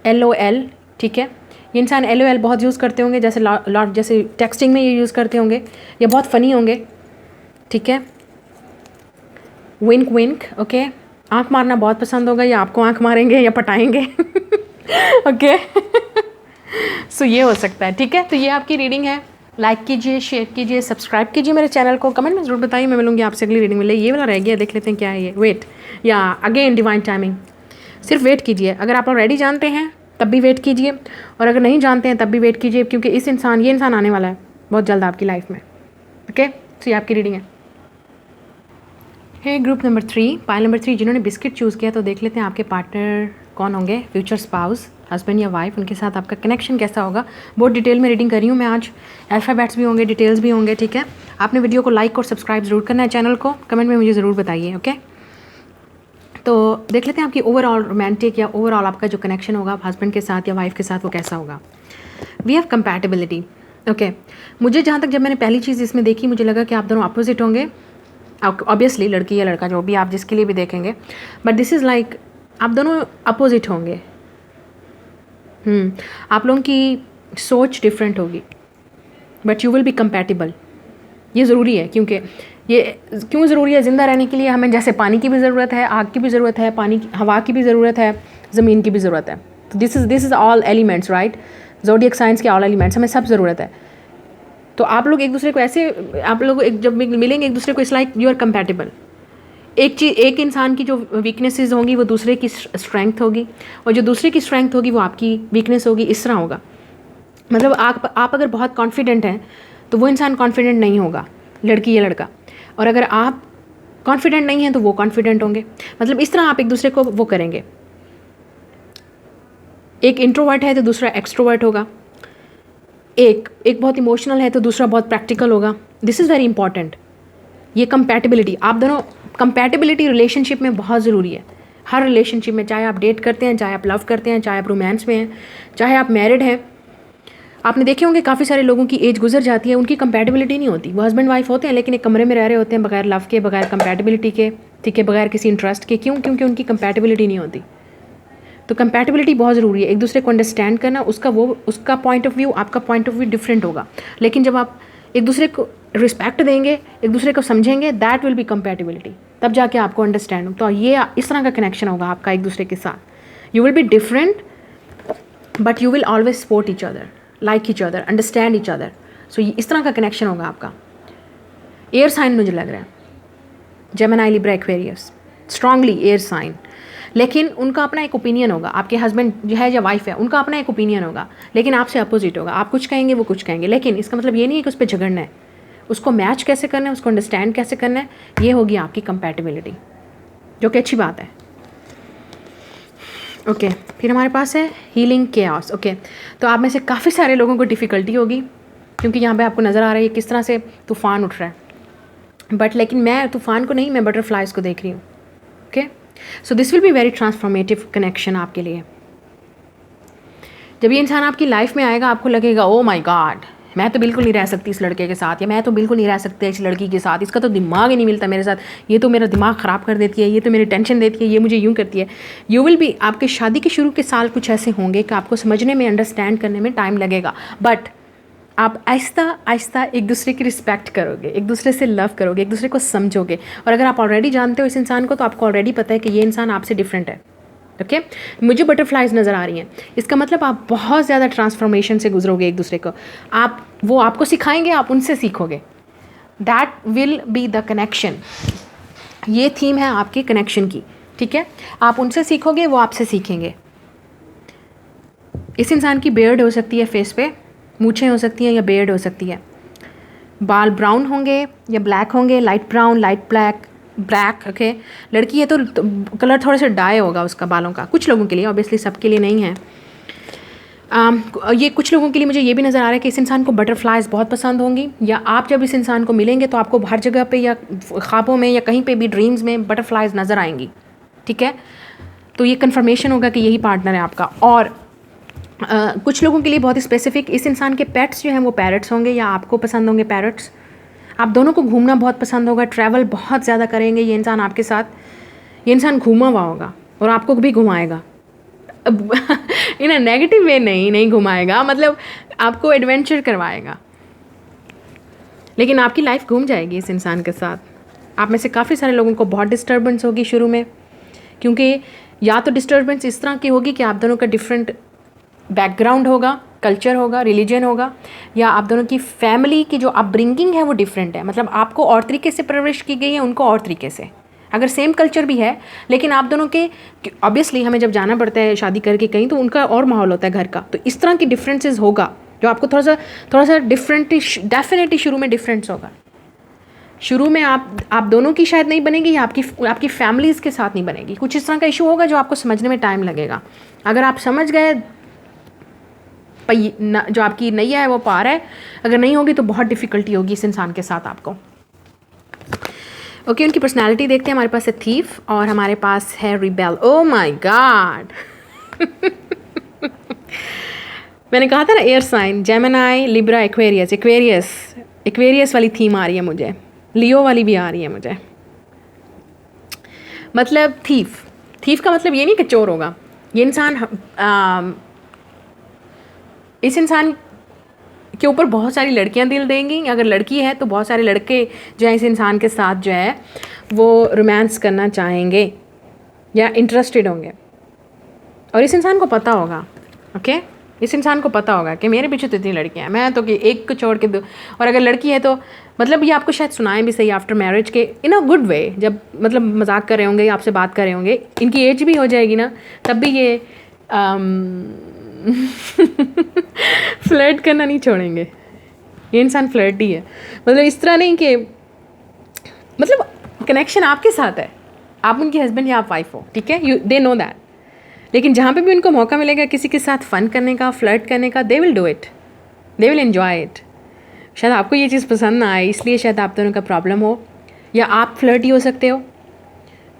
LOL, ठीक है, ये इंसान LOL बहुत यूज़ करते होंगे, जैसे लॉट, जैसे टेक्सटिंग में ये यूज़ करते होंगे, या बहुत फ़नी होंगे, ठीक है। विंक विंक, ओके, आँख मारना बहुत पसंद होगा, या आपको आँख मारेंगे या पटाएंगे। ओके, सो ये हो सकता है, ठीक है। तो ये आपकी रीडिंग है। लाइक कीजिए, शेयर कीजिए, सब्सक्राइब कीजिए मेरे चैनल को, कमेंट में ज़रूर बताइए, मैं मिलूंगी आपसे अगली रीडिंग में। ये वाला रह गया, देख लेते हैं क्या है ये। वेट, या अगेन डिवाइन टाइमिंग, सिर्फ वेट कीजिए। अगर आप ऑलरेडी जानते हैं तब भी वेट कीजिए, और अगर नहीं जानते हैं तब भी वेट कीजिए, क्योंकि ये इंसान आने वाला है बहुत जल्द आपकी लाइफ में। ओके, तो ये आपकी रीडिंग है। है ग्रुप नंबर 3, पाइल नंबर 3, जिन्होंने बिस्किट चूज़ किया, तो देख लेते हैं आपके पार्टनर कौन होंगे, फ्यूचर स्पाउस, हस्बैंड या वाइफ, उनके साथ आपका कनेक्शन कैसा होगा। बहुत डिटेल में रीडिंग कर रही हूँ मैं आज, अल्फ़ाबेट्स भी होंगे, डिटेल्स भी होंगे, ठीक है। आपने वीडियो को लाइक और सब्सक्राइब ज़रूर करना है, चैनल को कमेंट में मुझे ज़रूर बताइए, ओके। तो देख लेते हैं आपकी ओवरऑल रोमांटिक या ओवरऑल आपका जो कनेक्शन होगा हस्बैंड के साथ या वाइफ के साथ, वो कैसा होगा। वी हैव कंपैटिबिलिटी, ओके मुझे जहाँ तक जब मैंने पहली चीज़ इसमें देखी मुझे लगा कि आप दोनों अपोजिट होंगे, ऑब्वियसली लड़की या लड़का जो भी आप जिसके लिए भी देखेंगे, बट दिस इज़ लाइक आप दोनों अपोजिट होंगे। आप लोगों की सोच डिफरेंट होगी but you will B compatible. ये ज़रूरी है, क्योंकि ये क्यों ज़रूरी है, ज़िंदा रहने के लिए हमें जैसे पानी की भी ज़रूरत है, आग की भी ज़रूरत है, हवा की भी ज़रूरत है, ज़मीन की भी ज़रूरत है। तो this is all elements, right. Zodiac science के ऑल एलिमेंट्स, हमें सब ज़रूरत है। तो आप लोग एक दूसरे को ऐसे, आप लोग जब मिलेंगे एक दूसरे को, it's like you are compatible. एक इंसान की जो वीकनेसेस होंगी वो दूसरे की स्ट्रेंथ होगी, और जो दूसरे की स्ट्रेंथ होगी वो आपकी वीकनेस होगी। इस तरह होगा। मतलब आप अगर बहुत कॉन्फिडेंट हैं तो वो इंसान कॉन्फिडेंट नहीं होगा, लड़की या लड़का। और अगर आप कॉन्फिडेंट नहीं हैं तो वो कॉन्फिडेंट होंगे। मतलब इस तरह आप एक दूसरे को वो करेंगे। एक इंट्रोवर्ट है तो दूसरा एक्सट्रोवर्ट होगा, एक बहुत इमोशनल है तो दूसरा बहुत प्रैक्टिकल होगा। This is very important. ये कंपैटिबिलिटी, आप दोनों कंपैटिबिलिटी रिलेशनशिप में बहुत ज़रूरी है। हर रिलेशनशिप में, चाहे आप डेट करते हैं, चाहे आप लव करते हैं, चाहे आप रोमांस में हैं, चाहे आप मैरिड हैं। आपने देखे होंगे काफ़ी सारे लोगों की एज गुजर जाती है, उनकी कंपैटिबिलिटी नहीं होती। वो हस्बैंड वाइफ होते हैं लेकिन एक कमरे में रह रहे होते हैं बगैर लव के, बगैर कंपैटिबिलिटी के, ठीक है, बगैर किसी इंटरेस्ट के। क्यों? क्योंकि उनकी कंपैटिबिलिटी नहीं होती। तो कंपैटिबिलिटी बहुत ज़रूरी है, एक दूसरे को अंडरस्टैंड करना। उसका पॉइंट ऑफ व्यू, आपका पॉइंट ऑफ व्यू डिफरेंट होगा, लेकिन जब आप एक दूसरे को रिस्पेक्ट देंगे, एक दूसरे को समझेंगे, दैट विल बी कंपैटिबिलिटी। तब जाके आपको अंडरस्टैंड हो। तो ये इस तरह का कनेक्शन होगा आपका एक दूसरे के साथ। You will be different but you will always support each other, like each other, understand each other. So इस तरह का कनेक्शन होगा आपका। एयर साइन मुझे लग रहा है, Gemini, Libra, Aquarius, strongly air sign. लेकिन उनका अपना एक ओपिनियन होगा। आपके हस्बैंड जो है या वाइफ है, उनका अपना एक ओपिनियन होगा, लेकिन आपसे अपोजिट होगा। आप कुछ कहेंगे, वो कुछ कहेंगे, लेकिन इसका मतलब ये नहीं है कि उस पर झगड़ना है। उसको मैच कैसे करना है, उसको अंडरस्टैंड कैसे करना है, ये होगी आपकी कंपैटिबिलिटी, जो कि अच्छी बात है। ओके फिर हमारे पास है हीलिंग केओस। ओके तो आप में से काफ़ी सारे लोगों को डिफ़िकल्टी होगी, क्योंकि यहाँ पे आपको नज़र आ रहा है किस तरह से तूफ़ान उठ रहा है। बट लेकिन मैं तूफ़ान को नहीं, मैं बटरफ्लाइज को देख रही हूँ। Okay so this will be very transformative connection आपके लिए। जब ये इंसान आपकी लाइफ में आएगा, आपको लगेगा ओ माय गॉड, मैं तो बिल्कुल नहीं रह सकती इस लड़के के साथ, या मैं तो बिल्कुल नहीं रह सकती इस लड़की के साथ, इसका तो दिमाग ही नहीं मिलता मेरे साथ, ये तो मेरा दिमाग ख़राब कर देती है, ये तो मेरी टेंशन देती है, ये मुझे यूँ करती है। यू विल बी, आपके शादी के शुरू के साल कुछ ऐसे होंगे कि आपको समझने में, अंडरस्टैंड करने में टाइम लगेगा, बट आप आहिस्ता आहिस्ता एक दूसरे की रिस्पेक्ट करोगे, एक दूसरे से लव करोगे, एक दूसरे को समझोगे। और अगर आप ऑलरेडी जानते हो इस इंसान को, तो आपको ऑलरेडी पता है कि ये इंसान आपसे डिफरेंट है। ओके मुझे बटरफ्लाइज नज़र आ रही हैं, इसका मतलब आप बहुत ज़्यादा ट्रांसफॉर्मेशन से गुजरोगे एक दूसरे को। वो आपको सिखाएंगे, आप उनसे सीखोगे। That will be the connection. ये थीम है आपके कनेक्शन की, ठीक है। आप उनसे सीखोगे, वो आपसे सीखेंगे। इस इंसान की बियर्ड हो सकती है फेस पे, मूछें हो सकती हैं या बियर्ड हो सकती है। बाल ब्राउन होंगे या ब्लैक होंगे, light brown, light black. Okay लड़की है तो कलर थोड़ा सा डाई होगा उसका बालों का, कुछ लोगों के लिए, ऑब्वियसली सबके लिए नहीं है। ये कुछ लोगों के लिए मुझे ये भी नज़र आ रहा है कि इस इंसान को बटरफ्लाइज बहुत पसंद होंगी, या आप जब इस इंसान को मिलेंगे तो आपको हर जगह पे या ख्वाबों में या कहीं पे भी ड्रीम्स में बटरफ्लाइज नज़र आएंगी, ठीक है। तो ये कन्फर्मेशन होगा कि यही पार्टनर है आपका। और कुछ लोगों के लिए बहुत ही स्पेसिफिक, इस इंसान के पेट्स जो हैं वो पैरट्स होंगे, या आपको पसंद होंगे पैरट्स। आप दोनों को घूमना बहुत पसंद होगा, ट्रैवल बहुत ज़्यादा करेंगे ये इंसान आपके साथ। ये इंसान घूमा हुआ होगा और आपको भी घुमाएगा इन नेगेटिव वे नहीं घुमाएगा, मतलब आपको एडवेंचर करवाएगा, लेकिन आपकी लाइफ घूम जाएगी इस इंसान के साथ। आप में से काफ़ी सारे लोगों को बहुत डिस्टर्बेंस होगी शुरू में, क्योंकि या तो डिस्टर्बेंस इस तरह की होगी कि आप दोनों का डिफरेंट बैकग्राउंड होगा, कल्चर होगा, रिलीजन होगा, या आप दोनों की फैमिली की जो अपब्रिंगिंग है वो डिफरेंट है। मतलब आपको और तरीके से परवरिश की गई है, उनको और तरीके से। अगर सेम कल्चर भी है, लेकिन आप दोनों के, ऑब्वियसली हमें जब जाना पड़ता है शादी करके कहीं, तो उनका और माहौल होता है घर का, तो इस तरह की डिफरेंसेस होगा जो आपको थोड़ा सा डिफरेंट, डेफिनेटली शुरू में डिफरेंस होगा। शुरू में आप दोनों की शायद नहीं बनेगी, या आपकी फैमिलीज़ के साथ नहीं बनेगी। कुछ इस तरह का इशू होगा जो आपको समझने में टाइम लगेगा। अगर आप समझ गए, जो आपकी नैया है वो पार है। अगर नहीं होगी तो बहुत डिफ़िकल्टी होगी इस इंसान के साथ आपको। ओके उनकी पर्सनालिटी देखते हैं। हमारे पास है थीफ और हमारे पास है रिबेल। ओ माय गॉड मैंने कहा था ना air sign, Gemini, Libra, Aquarius. Aquarius वाली थीम आ रही है मुझे, लियो वाली भी आ रही है मुझे। मतलब थीफ का मतलब ये नहीं कि चोर होगा। ये इंसान इस इंसान के ऊपर बहुत सारी लड़कियां दिल देंगी, अगर लड़की है तो बहुत सारे लड़के जो है इस इंसान के साथ जो है वो रोमांस करना चाहेंगे या इंटरेस्टेड होंगे। और इस इंसान को पता होगा, ओके, इस इंसान को पता होगा कि मेरे पीछे तो इतनी लड़कियां हैं, मैं तो कि एक को छोड़ के दो। और अगर लड़की है तो मतलब ये आपको शायद सुनाएं भी सही आफ्टर मैरिज के इन अ गुड वे, जब मतलब मजाक कर रहे होंगे, आपसे बात कर रहे होंगे, इनकी एज भी हो जाएगी ना, तब भी ये फ्लर्ट करना नहीं छोड़ेंगे। ये इंसान फ्लर्टी है, मतलब इस तरह नहीं कि मतलब कनेक्शन आपके साथ है, आप उनके हस्बैंड या आप वाइफ हो, ठीक है, दे नो दैट। लेकिन जहाँ पे भी उनको मौका मिलेगा किसी के साथ फ़न करने का, फ्लर्ट करने का, they will do it, they will enjoy it. शायद आपको ये चीज़ पसंद ना आए, इसलिए शायद आप दोनों का प्रॉब्लम हो, या आप फ्लर्टी हो सकते हो।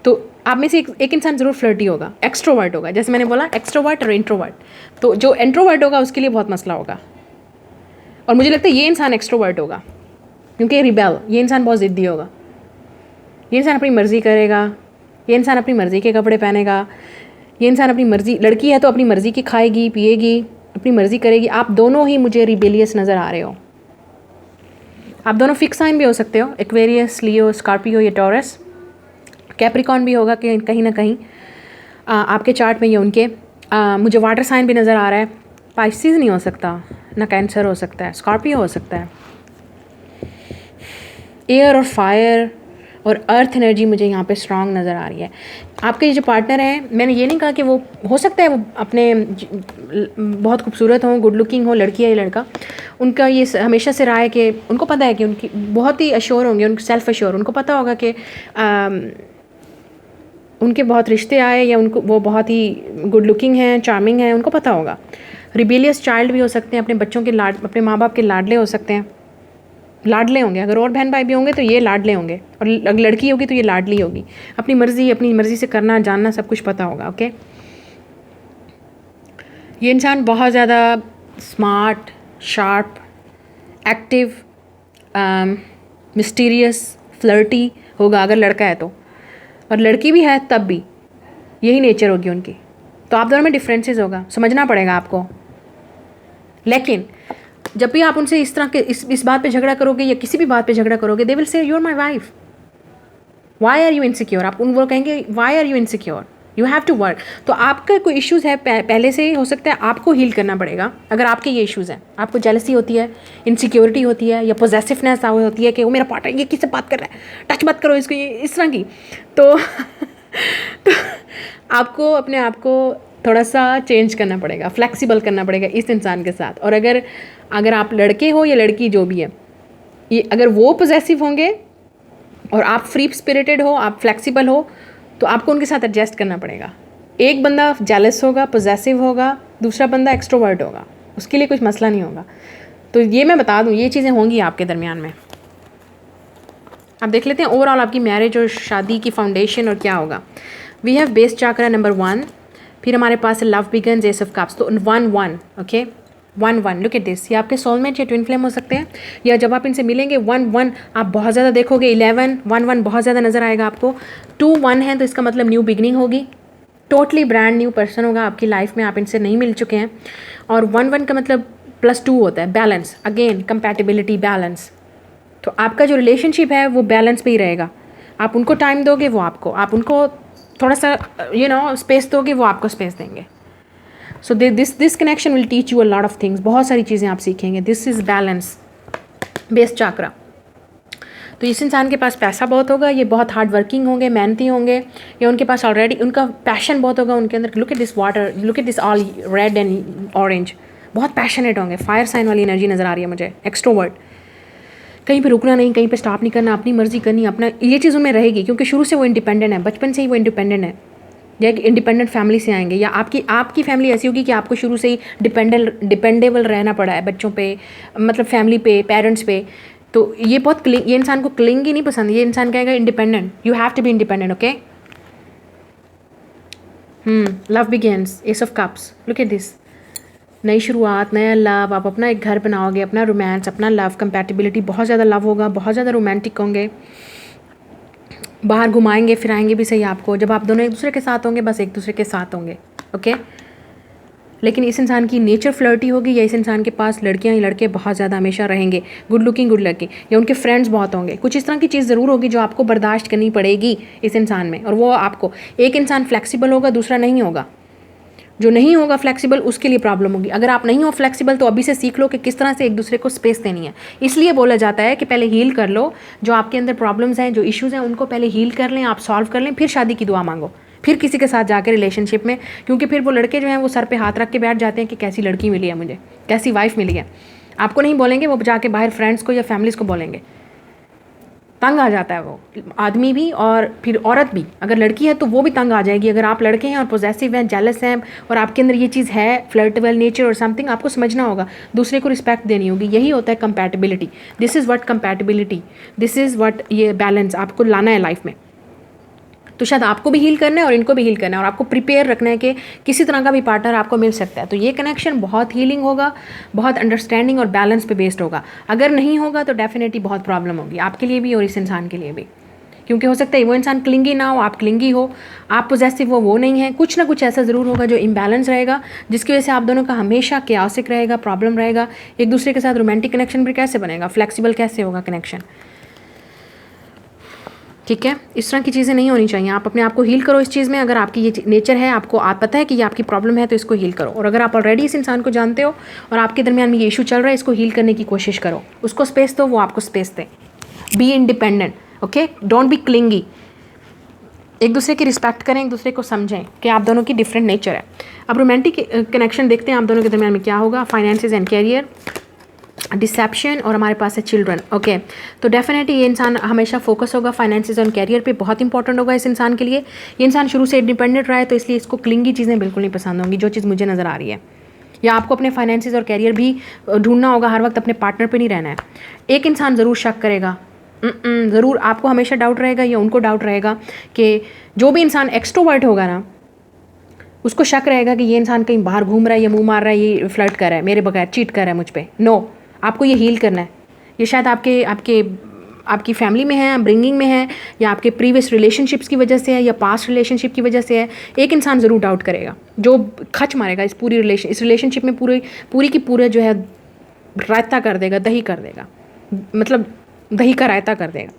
तो आप में से एक इंसान ज़रूर फ्लर्टी होगा, एक्सट्रोवर्ट होगा, जैसे मैंने बोला एक्सट्रोवर्ट और इंट्रोवर्ट। तो जो इंट्रोवर्ट होगा उसके लिए बहुत मसला होगा, और मुझे लगता है ये इंसान एक्सट्रोवर्ट होगा क्योंकि रिबेल, ये इंसान बहुत ज़िद्दी होगा, ये इंसान अपनी मर्ज़ी करेगा, ये इंसान अपनी मर्ज़ी के कपड़े पहनेगा, ये इंसान अपनी मर्ज़ी, लड़की है तो अपनी मर्ज़ी की खाएगी पिएगी, अपनी मर्ज़ी करेगी। आप दोनों ही मुझे रिबेलियस नज़र आ रहे हो। आप दोनों फिक्स साइन भी हो सकते हो, एक्वेरियस, लियो, स्कॉर्पियो या टॉरस। कैप्रिकॉन भी होगा कि कहीं ना कहीं आपके चार्ट में, ये उनके मुझे वाटर साइन भी नज़र आ रहा है। पाइसेस नहीं हो सकता, ना कैंसर हो सकता है, स्कॉर्पियो हो सकता है। एयर और फायर और अर्थ एनर्जी मुझे यहाँ पे स्ट्रांग नज़र आ रही है। आपके जो पार्टनर हैं, मैंने ये नहीं कहा कि वो हो सकता है वो अपने बहुत खूबसूरत हों, गुड लुकिंग हो, लड़की है या लड़का, उनका ये हमेशा से रहा है कि उनको पता है कि उनकी बहुत ही अश्योर होंगे, उनके सेल्फ अश्योर, उनको पता होगा कि उनके बहुत रिश्ते आए या उनको वो बहुत ही गुड लुकिंग हैं, चार्मिंग हैं, उनको पता होगा। रिबेलियस चाइल्ड भी हो सकते हैं, अपने बच्चों के अपने माँ बाप के लाडले हो सकते हैं, लाडले होंगे। अगर और बहन भाई भी होंगे तो ये लाडले होंगे, और अगर लड़की होगी तो ये लाडली होगी। अपनी मर्ज़ी से करना जानना सब कुछ पता होगा, ओके। ये इंसान बहुत ज़्यादा smart, sharp, active, mysterious, flirty होगा अगर लड़का है तो, और लड़की भी है तब भी यही नेचर होगी उनकी। तो आप दोनों में डिफरेंसेस होगा, समझना पड़ेगा आपको। लेकिन जब भी आप उनसे इस तरह के इस बात पे झगड़ा करोगे या किसी भी बात पे झगड़ा करोगे, they will say you are my wife, why are you insecure. आप वो कहेंगे why are you insecure, you have to work. तो आपका कोई इश्यूज़ है पहले से ही, हो सकता है आपको हील करना पड़ेगा। अगर आपके ये इश्यूज़ हैं, आपको जेलसी होती है, इनसिक्योरिटी होती है, या पोजेसिवनेस होती है कि वो मेरा पार्टनर ये किससे बात कर रहा है, टच मत करो इसको, ये इस तरह की, तो आपको अपने आप को थोड़ा सा चेंज करना पड़ेगा, फ्लेक्सिबल करना पड़ेगा इस इंसान के साथ। और अगर आप लड़के हो या लड़की जो भी है, ये अगर वो पोजेसिव होंगे और आप फ्री स्पिरिटेड हो, आप फ्लेक्सिबल हो, तो आपको उनके साथ एडजस्ट करना पड़ेगा। एक बंदा जेलस होगा, पोजेसिव होगा, दूसरा बंदा एक्सट्रोवर्ट होगा, उसके लिए कुछ मसला नहीं होगा। तो ये मैं बता दूँ, ये चीज़ें होंगी आपके दरमियान में। अब देख लेते हैं ओवरऑल आपकी मैरिज और शादी की फाउंडेशन और क्या होगा। We have base chakra number 1, फिर हमारे पास love begins, ace of cups. तो 1-1, ओके, 1-1, लुक एट दिस। ये आपके सोलमेट या ट्विन फ्लेम हो सकते हैं, या जब आप इनसे मिलेंगे 1-1 आप बहुत ज़्यादा देखोगे। 11-1-1 बहुत ज़्यादा नज़र आएगा आपको। 2-1 है तो इसका मतलब न्यू बिगनिंग होगी, टोटली ब्रांड न्यू पर्सन होगा आपकी लाइफ में, आप इनसे नहीं मिल चुके हैं। और 1-1 का मतलब +2 होता है, बैलेंस, अगेन कंपैटिबिलिटी, बैलेंस। तो आपका जो रिलेशनशिप है वो बैलेंस पे ही रहेगा। आप उनको टाइम दोगे, वो आपको, आप उनको थोड़ा सा स्पेस दोगे, वो आपको स्पेस देंगे। So this connection will teach you a lot of things, बहुत सारी चीज़ें आप सीखेंगे। This is balance, base chakra. तो इस इंसान के पास पैसा बहुत होगा, ये बहुत हार्ड वर्किंग होंगे, मेहनती होंगे, या उनके पास ऑलरेडी उनका पैशन बहुत होगा उनके अंदर। Look at this water, look at this all red and orange, बहुत पैशनेट होंगे। फायर साइन वाली एनर्जी नज़र आ रही है मुझे, एक्सट्रोवर्ट, कहीं पे रुकना नहीं, कहीं पे स्टॉप नहीं करना, अपनी मर्जी करनी, अपना, ये चीज़ उनमें रहेगी क्योंकि शुरू से वो इंडिपेंडेंट है, बचपन से ही वो इंडिपेंडेंट है, या एक इंडिपेंडेंट फैमिली से आएंगे, या आपकी फैमिली ऐसी होगी कि आपको शुरू से ही डिपेंडेबल रहना पड़ा है बच्चों पे, मतलब फैमिली पे, पेरेंट्स पे। तो ये बहुत ये इंसान को क्लिंगी नहीं पसंद, ये इंसान कहेगा independent, you have to be independent, okay. Love begins, ace of cups, look at this, नई शुरुआत, नया लव, आप अपना एक घर बनाओगे, अपना रोमांस, अपना लव, कंपैटिबिलिटी, बहुत ज़्यादा लव होगा, बहुत ज़्यादा रोमांटिक होंगे, बाहर घुमाएंगे फिराएंगे भी सही आपको। जब आप दोनों एक दूसरे के साथ होंगे, बस एक दूसरे के साथ होंगे, ओके। लेकिन इस इंसान की नेचर फ्लर्टी होगी, या इस इंसान के पास लड़कियां या लड़के बहुत ज़्यादा हमेशा रहेंगे, गुड लुकिंग गुड लकी, या उनके फ्रेंड्स बहुत होंगे। कुछ इस तरह की चीज़ ज़रूर होगी जो आपको बर्दाश्त करनी पड़ेगी इस इंसान में। और वो आपको, एक इंसान फ्लेक्सिबल होगा, दूसरा नहीं होगा। जो नहीं होगा फ्लेक्सिबल, उसके लिए प्रॉब्लम होगी। अगर आप नहीं हो फ्लेक्सिबल, तो अभी से सीख लो कि किस तरह से एक दूसरे को स्पेस देनी है। इसलिए बोला जाता है कि पहले हील कर लो, जो आपके अंदर प्रॉब्लम्स हैं, जो इश्यूज़ हैं, उनको पहले हील कर लें, आप सॉल्व कर लें, फिर शादी की दुआ मांगो, फिर किसी के साथ जाकर रिलेशनशिप में। क्योंकि फिर वो लड़के जो हैं वो सर पे हाथ रख के बैठ जाते हैं कि कैसी लड़की मिली है मुझे, कैसी वाइफ मिली है। आपको नहीं बोलेंगे, वो जाके बाहर फ्रेंड्स को या फैमिलीज़ को बोलेंगे। तंग आ जाता है वो आदमी भी, और फिर औरत भी। अगर लड़की है तो वो भी तंग आ जाएगी। अगर आप लड़के हैं और पोजेसिव हैं, जेलस हैं, और आपके अंदर ये चीज़ है, फ्लर्टेबल नेचर और समथिंग, आपको समझना होगा, दूसरे को रिस्पेक्ट देनी होगी। यही होता है compatibility. This is what compatibility, this is what, ये बैलेंस आपको लाना है लाइफ में। तो शायद आपको भी हील करना है और इनको भी हील करना है, और आपको प्रिपेयर रखना है कि किसी तरह का भी पार्टनर आपको मिल सकता है। तो ये कनेक्शन बहुत हीलिंग होगा, बहुत अंडरस्टैंडिंग और बैलेंस पे बेस्ड होगा। अगर नहीं होगा तो डेफिनेटली बहुत प्रॉब्लम होगी आपके लिए भी और इस इंसान के लिए भी। क्योंकि हो सकता है वो इंसान क्लिंगी ना हो, आप क्लिंगी हो, आप पोजेसिव हो, वो नहीं है। कुछ ना कुछ ऐसा ज़रूर होगा जो इम्बैलेंस रहेगा, जिसकी वजह से आप दोनों का हमेशा क्यासिक रहेगा, प्रॉब्लम रहेगा। एक दूसरे के साथ रोमांटिक कनेक्शन भी कैसे बनेगा, फ्लेक्सिबल कैसे होगा कनेक्शन, ठीक है। इस तरह की चीज़ें नहीं होनी चाहिए। आप अपने आप को हील करो इस चीज़ में। अगर आपकी ये नेचर है, आपको आप पता है कि ये आपकी प्रॉब्लम है, तो इसको हील करो। और अगर आप ऑलरेडी इस इंसान को जानते हो और आपके दरमियान में ये इशू चल रहा है, इसको हील करने की कोशिश करो। उसको स्पेस दो, वो आपको space they. B independent, okay, don't be clingy. एक दूसरे की रिस्पेक्ट करें, एक दूसरे को समझें कि आप दोनों की डिफरेंट नेचर है। अब रोमांटिक कनेक्शन देखते हैं आप दोनों के दरमियान में क्या होगा। फाइनेंसेस एंड कैरियर, डिसेप्शन, और हमारे पास है चिल्ड्रन, ओके। तो डेफिनेटली ये इंसान हमेशा फोकस होगा फाइनेंसेस और कैरियर पे, बहुत इंपॉर्टेंट होगा इस इंसान के लिए। ये इंसान शुरू से इंडिपेंडेंट रहा है, तो इसलिए इसको क्लिंगी चीज़ें बिल्कुल नहीं पसंद होंगी, जो चीज़ मुझे नज़र आ रही है। या आपको अपने फाइनेंसेस और कैरियर भी ढूंढना होगा, हर वक्त अपने पार्टनर पे नहीं रहना है। एक इंसान ज़रूर शक करेगा, ज़रूर आपको हमेशा डाउट रहेगा, या उनको डाउट रहेगा कि जो भी इंसान एक्सट्रोवर्ट होगा ना, उसको शक रहेगा कि ये इंसान कहीं बाहर घूम रहा है, या मुँह मार रहा है, ये फ्लर्ट कर रहा है मेरे बगैर, चीट कर रहा है मुझ पर। नो, आपको ये हील करना है। ये शायद आपकी फैमिली में है, ब्रिंगिंग में है, या आपके प्रीवियस रिलेशनशिप्स की वजह से है, या पास्ट रिलेशनशिप की वजह से है। एक इंसान ज़रूर डाउट करेगा, जो खच मारेगा इस रिलेशनशिप में, पूरी की पूरा जो है रायता कर देगा, दही कर देगा, मतलब दही का रायता कर देगा।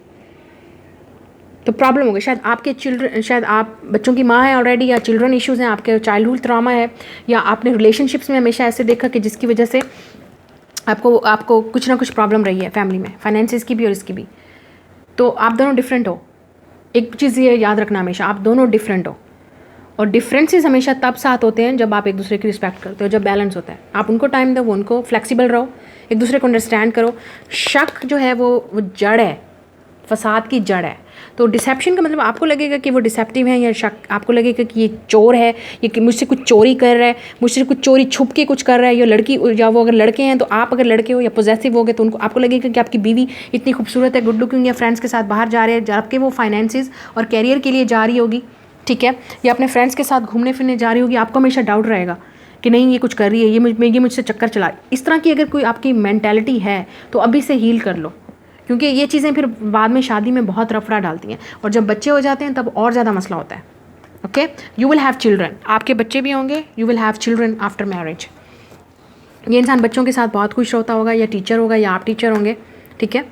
तो प्रॉब्लम होगी। शायद आपके चिल्ड्रन, शायद आप बच्चों की माँ है ऑलरेडी, या चिल्ड्रन इश्यूज़ हैं, आपके चाइल्डहुड ट्रॉमा है, या आपने रिलेशनशिप्स में हमेशा ऐसे देखा कि जिसकी वजह से आपको कुछ ना कुछ प्रॉब्लम रही है फैमिली में, फाइनेंसेस की भी और इसकी भी। तो आप दोनों डिफरेंट हो। एक चीज़ ये याद रखना हमेशा, आप दोनों डिफरेंट हो, और डिफरेंसेस हमेशा तब साथ होते हैं जब आप एक दूसरे की रिस्पेक्ट करते हो, जब बैलेंस होता है। आप उनको टाइम दो, वो उनको, फ्लेक्सिबल रहो, एक दूसरे को अंडरस्टैंड करो। शक जो है वो जड़ है, फसाद की जड़ है। तो डिसेप्शन का मतलब आपको लगेगा कि वो डिसेप्टिव है, या शक आपको लगेगा कि ये चोर है, ये कि मुझसे कुछ चोरी कर रहा है, मुझसे कुछ चोरी छुप के कुछ कर रहा है, या लड़की, या वो अगर लड़के हैं तो आप अगर लड़के हो या पॉजेसिव हो गए तो उनको आपको लगेगा कि आपकी बीवी इतनी खूबसूरत है, गुड लुकिंग, या फ्रेंड्स के साथ बाहर जा रहे हैं, जबकि वो फाइनेंसिस और कैरियर के लिए जा रही होगी, ठीक है, या अपने फ्रेंड्स के साथ घूमने फिरने जा रही होगी। आपको हमेशा डाउट रहेगा कि नहीं ये कुछ कर रही है, ये मुझसे चक्कर चला। इस तरह की अगर कोई आपकी मैंटेलिटी है तो अभी से हील कर लो, क्योंकि ये चीज़ें फिर बाद में शादी में बहुत रफड़ा डालती हैं, और जब बच्चे हो जाते हैं तब और ज़्यादा मसला होता है, okay. You will have children, आपके बच्चे भी होंगे, you will have children after marriage. ये इंसान बच्चों के साथ बहुत खुश होता होगा, या टीचर होगा, या आप टीचर होंगे, ठीक है।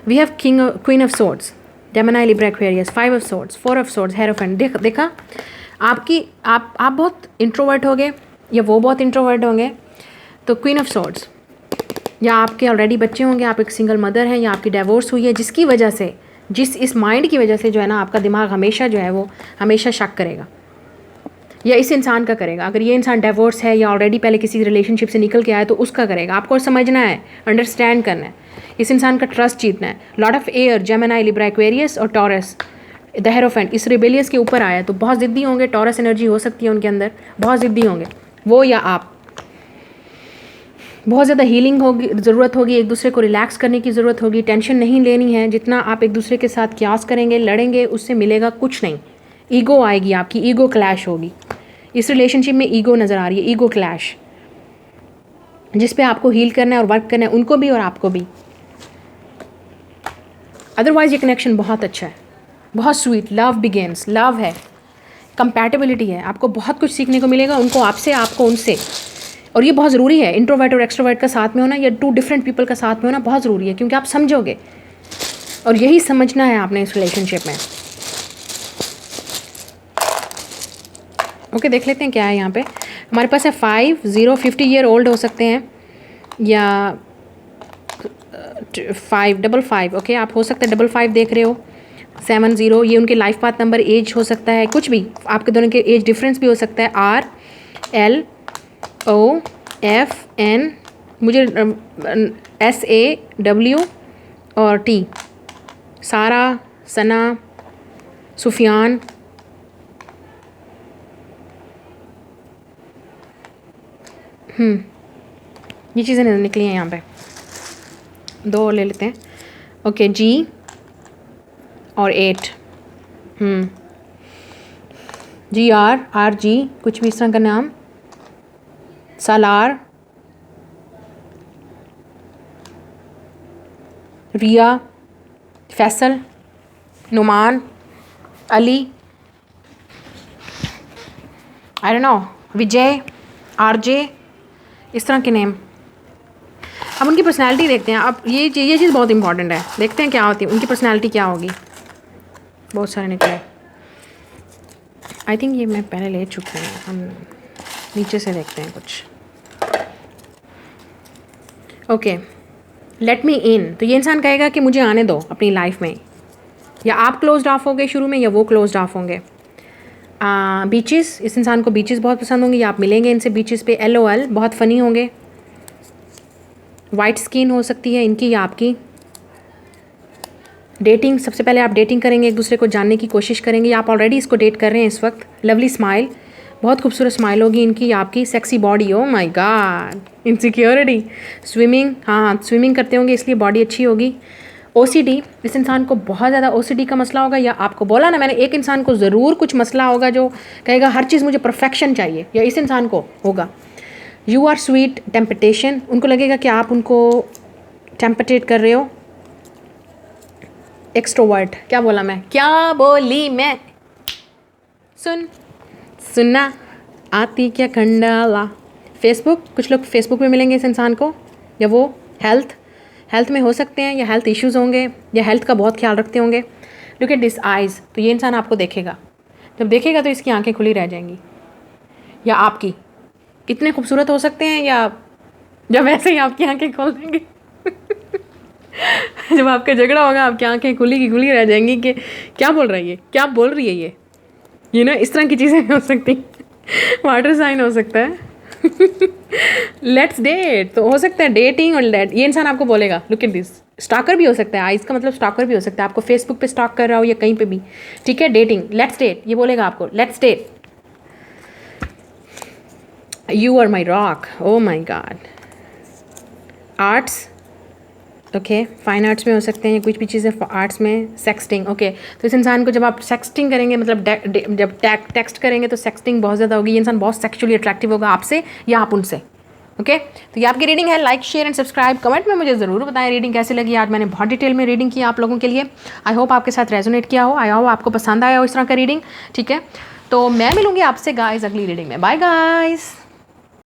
We have queen of swords, Gemini, Libra, Aquarius, 5 of swords, 4 of swords, Hierophant. देखा आप बहुत इंट्रोवर्ट होंगे, या वो बहुत इंट्रोवर्ट होंगे। तो क्वीन ऑफ सोर्ड्स, या आपके ऑलरेडी बच्चे होंगे, आप एक सिंगल मदर हैं, या आपकी डाइवोर्स हुई है, जिसकी वजह से, इस माइंड की वजह से जो है ना, आपका दिमाग हमेशा जो है वो हमेशा शक करेगा, या इस इंसान का करेगा। अगर ये इंसान डाइवोर्स है, या ऑलरेडी पहले किसी रिलेशनशिप से निकल के आया, तो उसका करेगा। आपको समझना है, अंडरस्टैंड करना है, इस इंसान का ट्रस्ट जीतना है। Lord of air, Gemini, Libra, Aquarius और टॉरस, द हेरोफेंट, इस रिबेलियस के ऊपर आया, तो बहुत ज़िद्दी होंगे। टॉरस एनर्जी हो सकती है उनके अंदर, बहुत ज़िद्दी होंगे वो या आप। बहुत ज़्यादा हीलिंग होगी, ज़रूरत होगी, एक दूसरे को रिलैक्स करने की ज़रूरत होगी, टेंशन नहीं लेनी है। जितना आप एक दूसरे के साथ क्यास करेंगे, लड़ेंगे, उससे मिलेगा कुछ नहीं। ईगो आएगी, आपकी ईगो क्लैश होगी। इस रिलेशनशिप में ईगो नज़र आ रही है, ईगो क्लैश। जिस पे आपको हील करना है और वर्क करना है, उनको भी और आपको भी। अदरवाइज ये कनेक्शन बहुत अच्छा है, बहुत स्वीट, लव बिगेन्स, लव है, कंपैटिबिलिटी है, आपको बहुत कुछ सीखने को मिलेगा, उनको आपसे, आपको उनसे। और ये बहुत ज़रूरी है, इंट्रोवर्ट और एक्सट्रोवर्ट का साथ में होना या टू डिफरेंट पीपल का साथ में होना बहुत ज़रूरी है, क्योंकि आप समझोगे और यही समझना है आपने इस रिलेशनशिप में। ओके, देख लेते हैं क्या है यहाँ पे। हमारे पास है 5, 0, 50 ईयर ओल्ड हो सकते हैं या 5, 55। ओके, आप हो सकता है 55 देख रहे हो, 7, 0, ये उनके लाइफ पाथ नंबर, एज हो सकता है, कुछ भी आपके दोनों के एज डिफरेंस भी हो सकता है। RLOFN, मुझे SAW और T, सारा, सना, सुफियान, ये चीज़ें निकली हैं यहाँ पे। 2 और ले लेते हैं। ओके, G और 8, GR कुछ भी इस तरह का नाम, Salar, Riya, Faisal, Numan, Ali, I don't know, Vijay, RJ, इस तरह के नेम। अब उनकी पर्सनालिटी देखते हैं। अब ये चीज़ बहुत इंपॉर्टेंट है, देखते हैं क्या होती है उनकी पर्सनालिटी, क्या होगी। बहुत सारे निकले, आई थिंक ये मैं पहले ले चुकी हूँ। हम नीचे से देखते हैं कुछ। ओके, लेट मी इन, तो ये इंसान कहेगा कि मुझे आने दो अपनी लाइफ में, या आप क्लोज्ड ऑफ होंगे शुरू में या वो क्लोज्ड ऑफ होंगे। बीचेस, इस इंसान को बीचेस बहुत पसंद होंगे या आप मिलेंगे इनसे बीचेस पे। LOL, बहुत फ़नी होंगे। वाइट स्किन हो सकती है इनकी या आपकी। डेटिंग, सबसे पहले आप डेटिंग करेंगे, एक दूसरे को जानने की कोशिश करेंगे, या आप ऑलरेडी इसको डेट कर रहे हैं इस वक्त। लवली स्माइल, बहुत खूबसूरत स्माइल होगी इनकी या आपकी। Sexy body, oh my God. Insecurity, swimming, हाँ स्विमिंग करते होंगे इसलिए बॉडी अच्छी होगी। OCD, इस इंसान को बहुत ज़्यादा OCD का मसला होगा, या आपको बोला ना मैंने, एक इंसान को ज़रूर कुछ मसला होगा जो कहेगा हर चीज़ मुझे परफेक्शन चाहिए, या इस इंसान को होगा। You are sweet टेम्पटेशन, उनको लगेगा कि आप उनको टेम्पटेट कर रहे हो। एक्सट्रोवर्ट, क्या बोला मैं, क्या बोली मैं, सुनना आती क्या खंडाला। फेसबुक, कुछ लोग फेसबुक पे मिलेंगे इस इंसान को, या वो हेल्थ में हो सकते हैं, या हेल्थ इश्यूज़ होंगे, या हेल्थ का बहुत ख्याल रखते होंगे। लुक एट दिस आइज़, तो ये इंसान आपको देखेगा, जब देखेगा तो इसकी आंखें खुली रह जाएंगी, या आपकी। इतने खूबसूरत हो सकते हैं, या जब वैसे ही आपकी आंखें खोल देंगे जब आपका झगड़ा होगा आपकी आंखें खुली की खुली रह जाएंगी कि क्या बोल रही है, क्या बोल रही है ये ना, इस तरह की चीज़ें हो सकती। वाटर साइन हो सकता है लेट्स डेट, तो हो सकता है डेटिंग और डेट। ये इंसान आपको बोलेगा, लुक एट दिस, स्टॉकर भी हो सकता है, आइज का मतलब स्टॉकर भी हो सकता है, आपको फेसबुक पे स्टॉक कर रहा हो या कहीं पे भी, ठीक है। डेटिंग, लेट्स डेट, ये बोलेगा आपको, let's date, you are my rock, oh my god. Arts, okay, fine arts में हो सकते हैं कुछ भी चीज़ें, आर्ट्स में। सेक्सटिंग, ओके, तो इस इंसान को जब आप सेक्सटिंग करेंगे, मतलब जब टेक्स्ट करेंगे तो सेक्सटिंग बहुत ज़्यादा होगी, ये इंसान बहुत सेक्सुअली अट्रैक्टिव होगा आपसे या आप उनसे। ओके, तो ये आपकी रीडिंग है। Like, share and subscribe, comment में मुझे ज़रूर बताएं रीडिंग कैसी लगी। आज मैंने बहुत डिटेल में रीडिंग की आप लोगों के लिए, आई होप आपके साथ रेजोनेट किया हो, आई होप आपको पसंद आया हो इस तरह का रीडिंग, ठीक है। तो मैं मिलूंगी आपसे गाइज अगली रीडिंग में। Bye guys.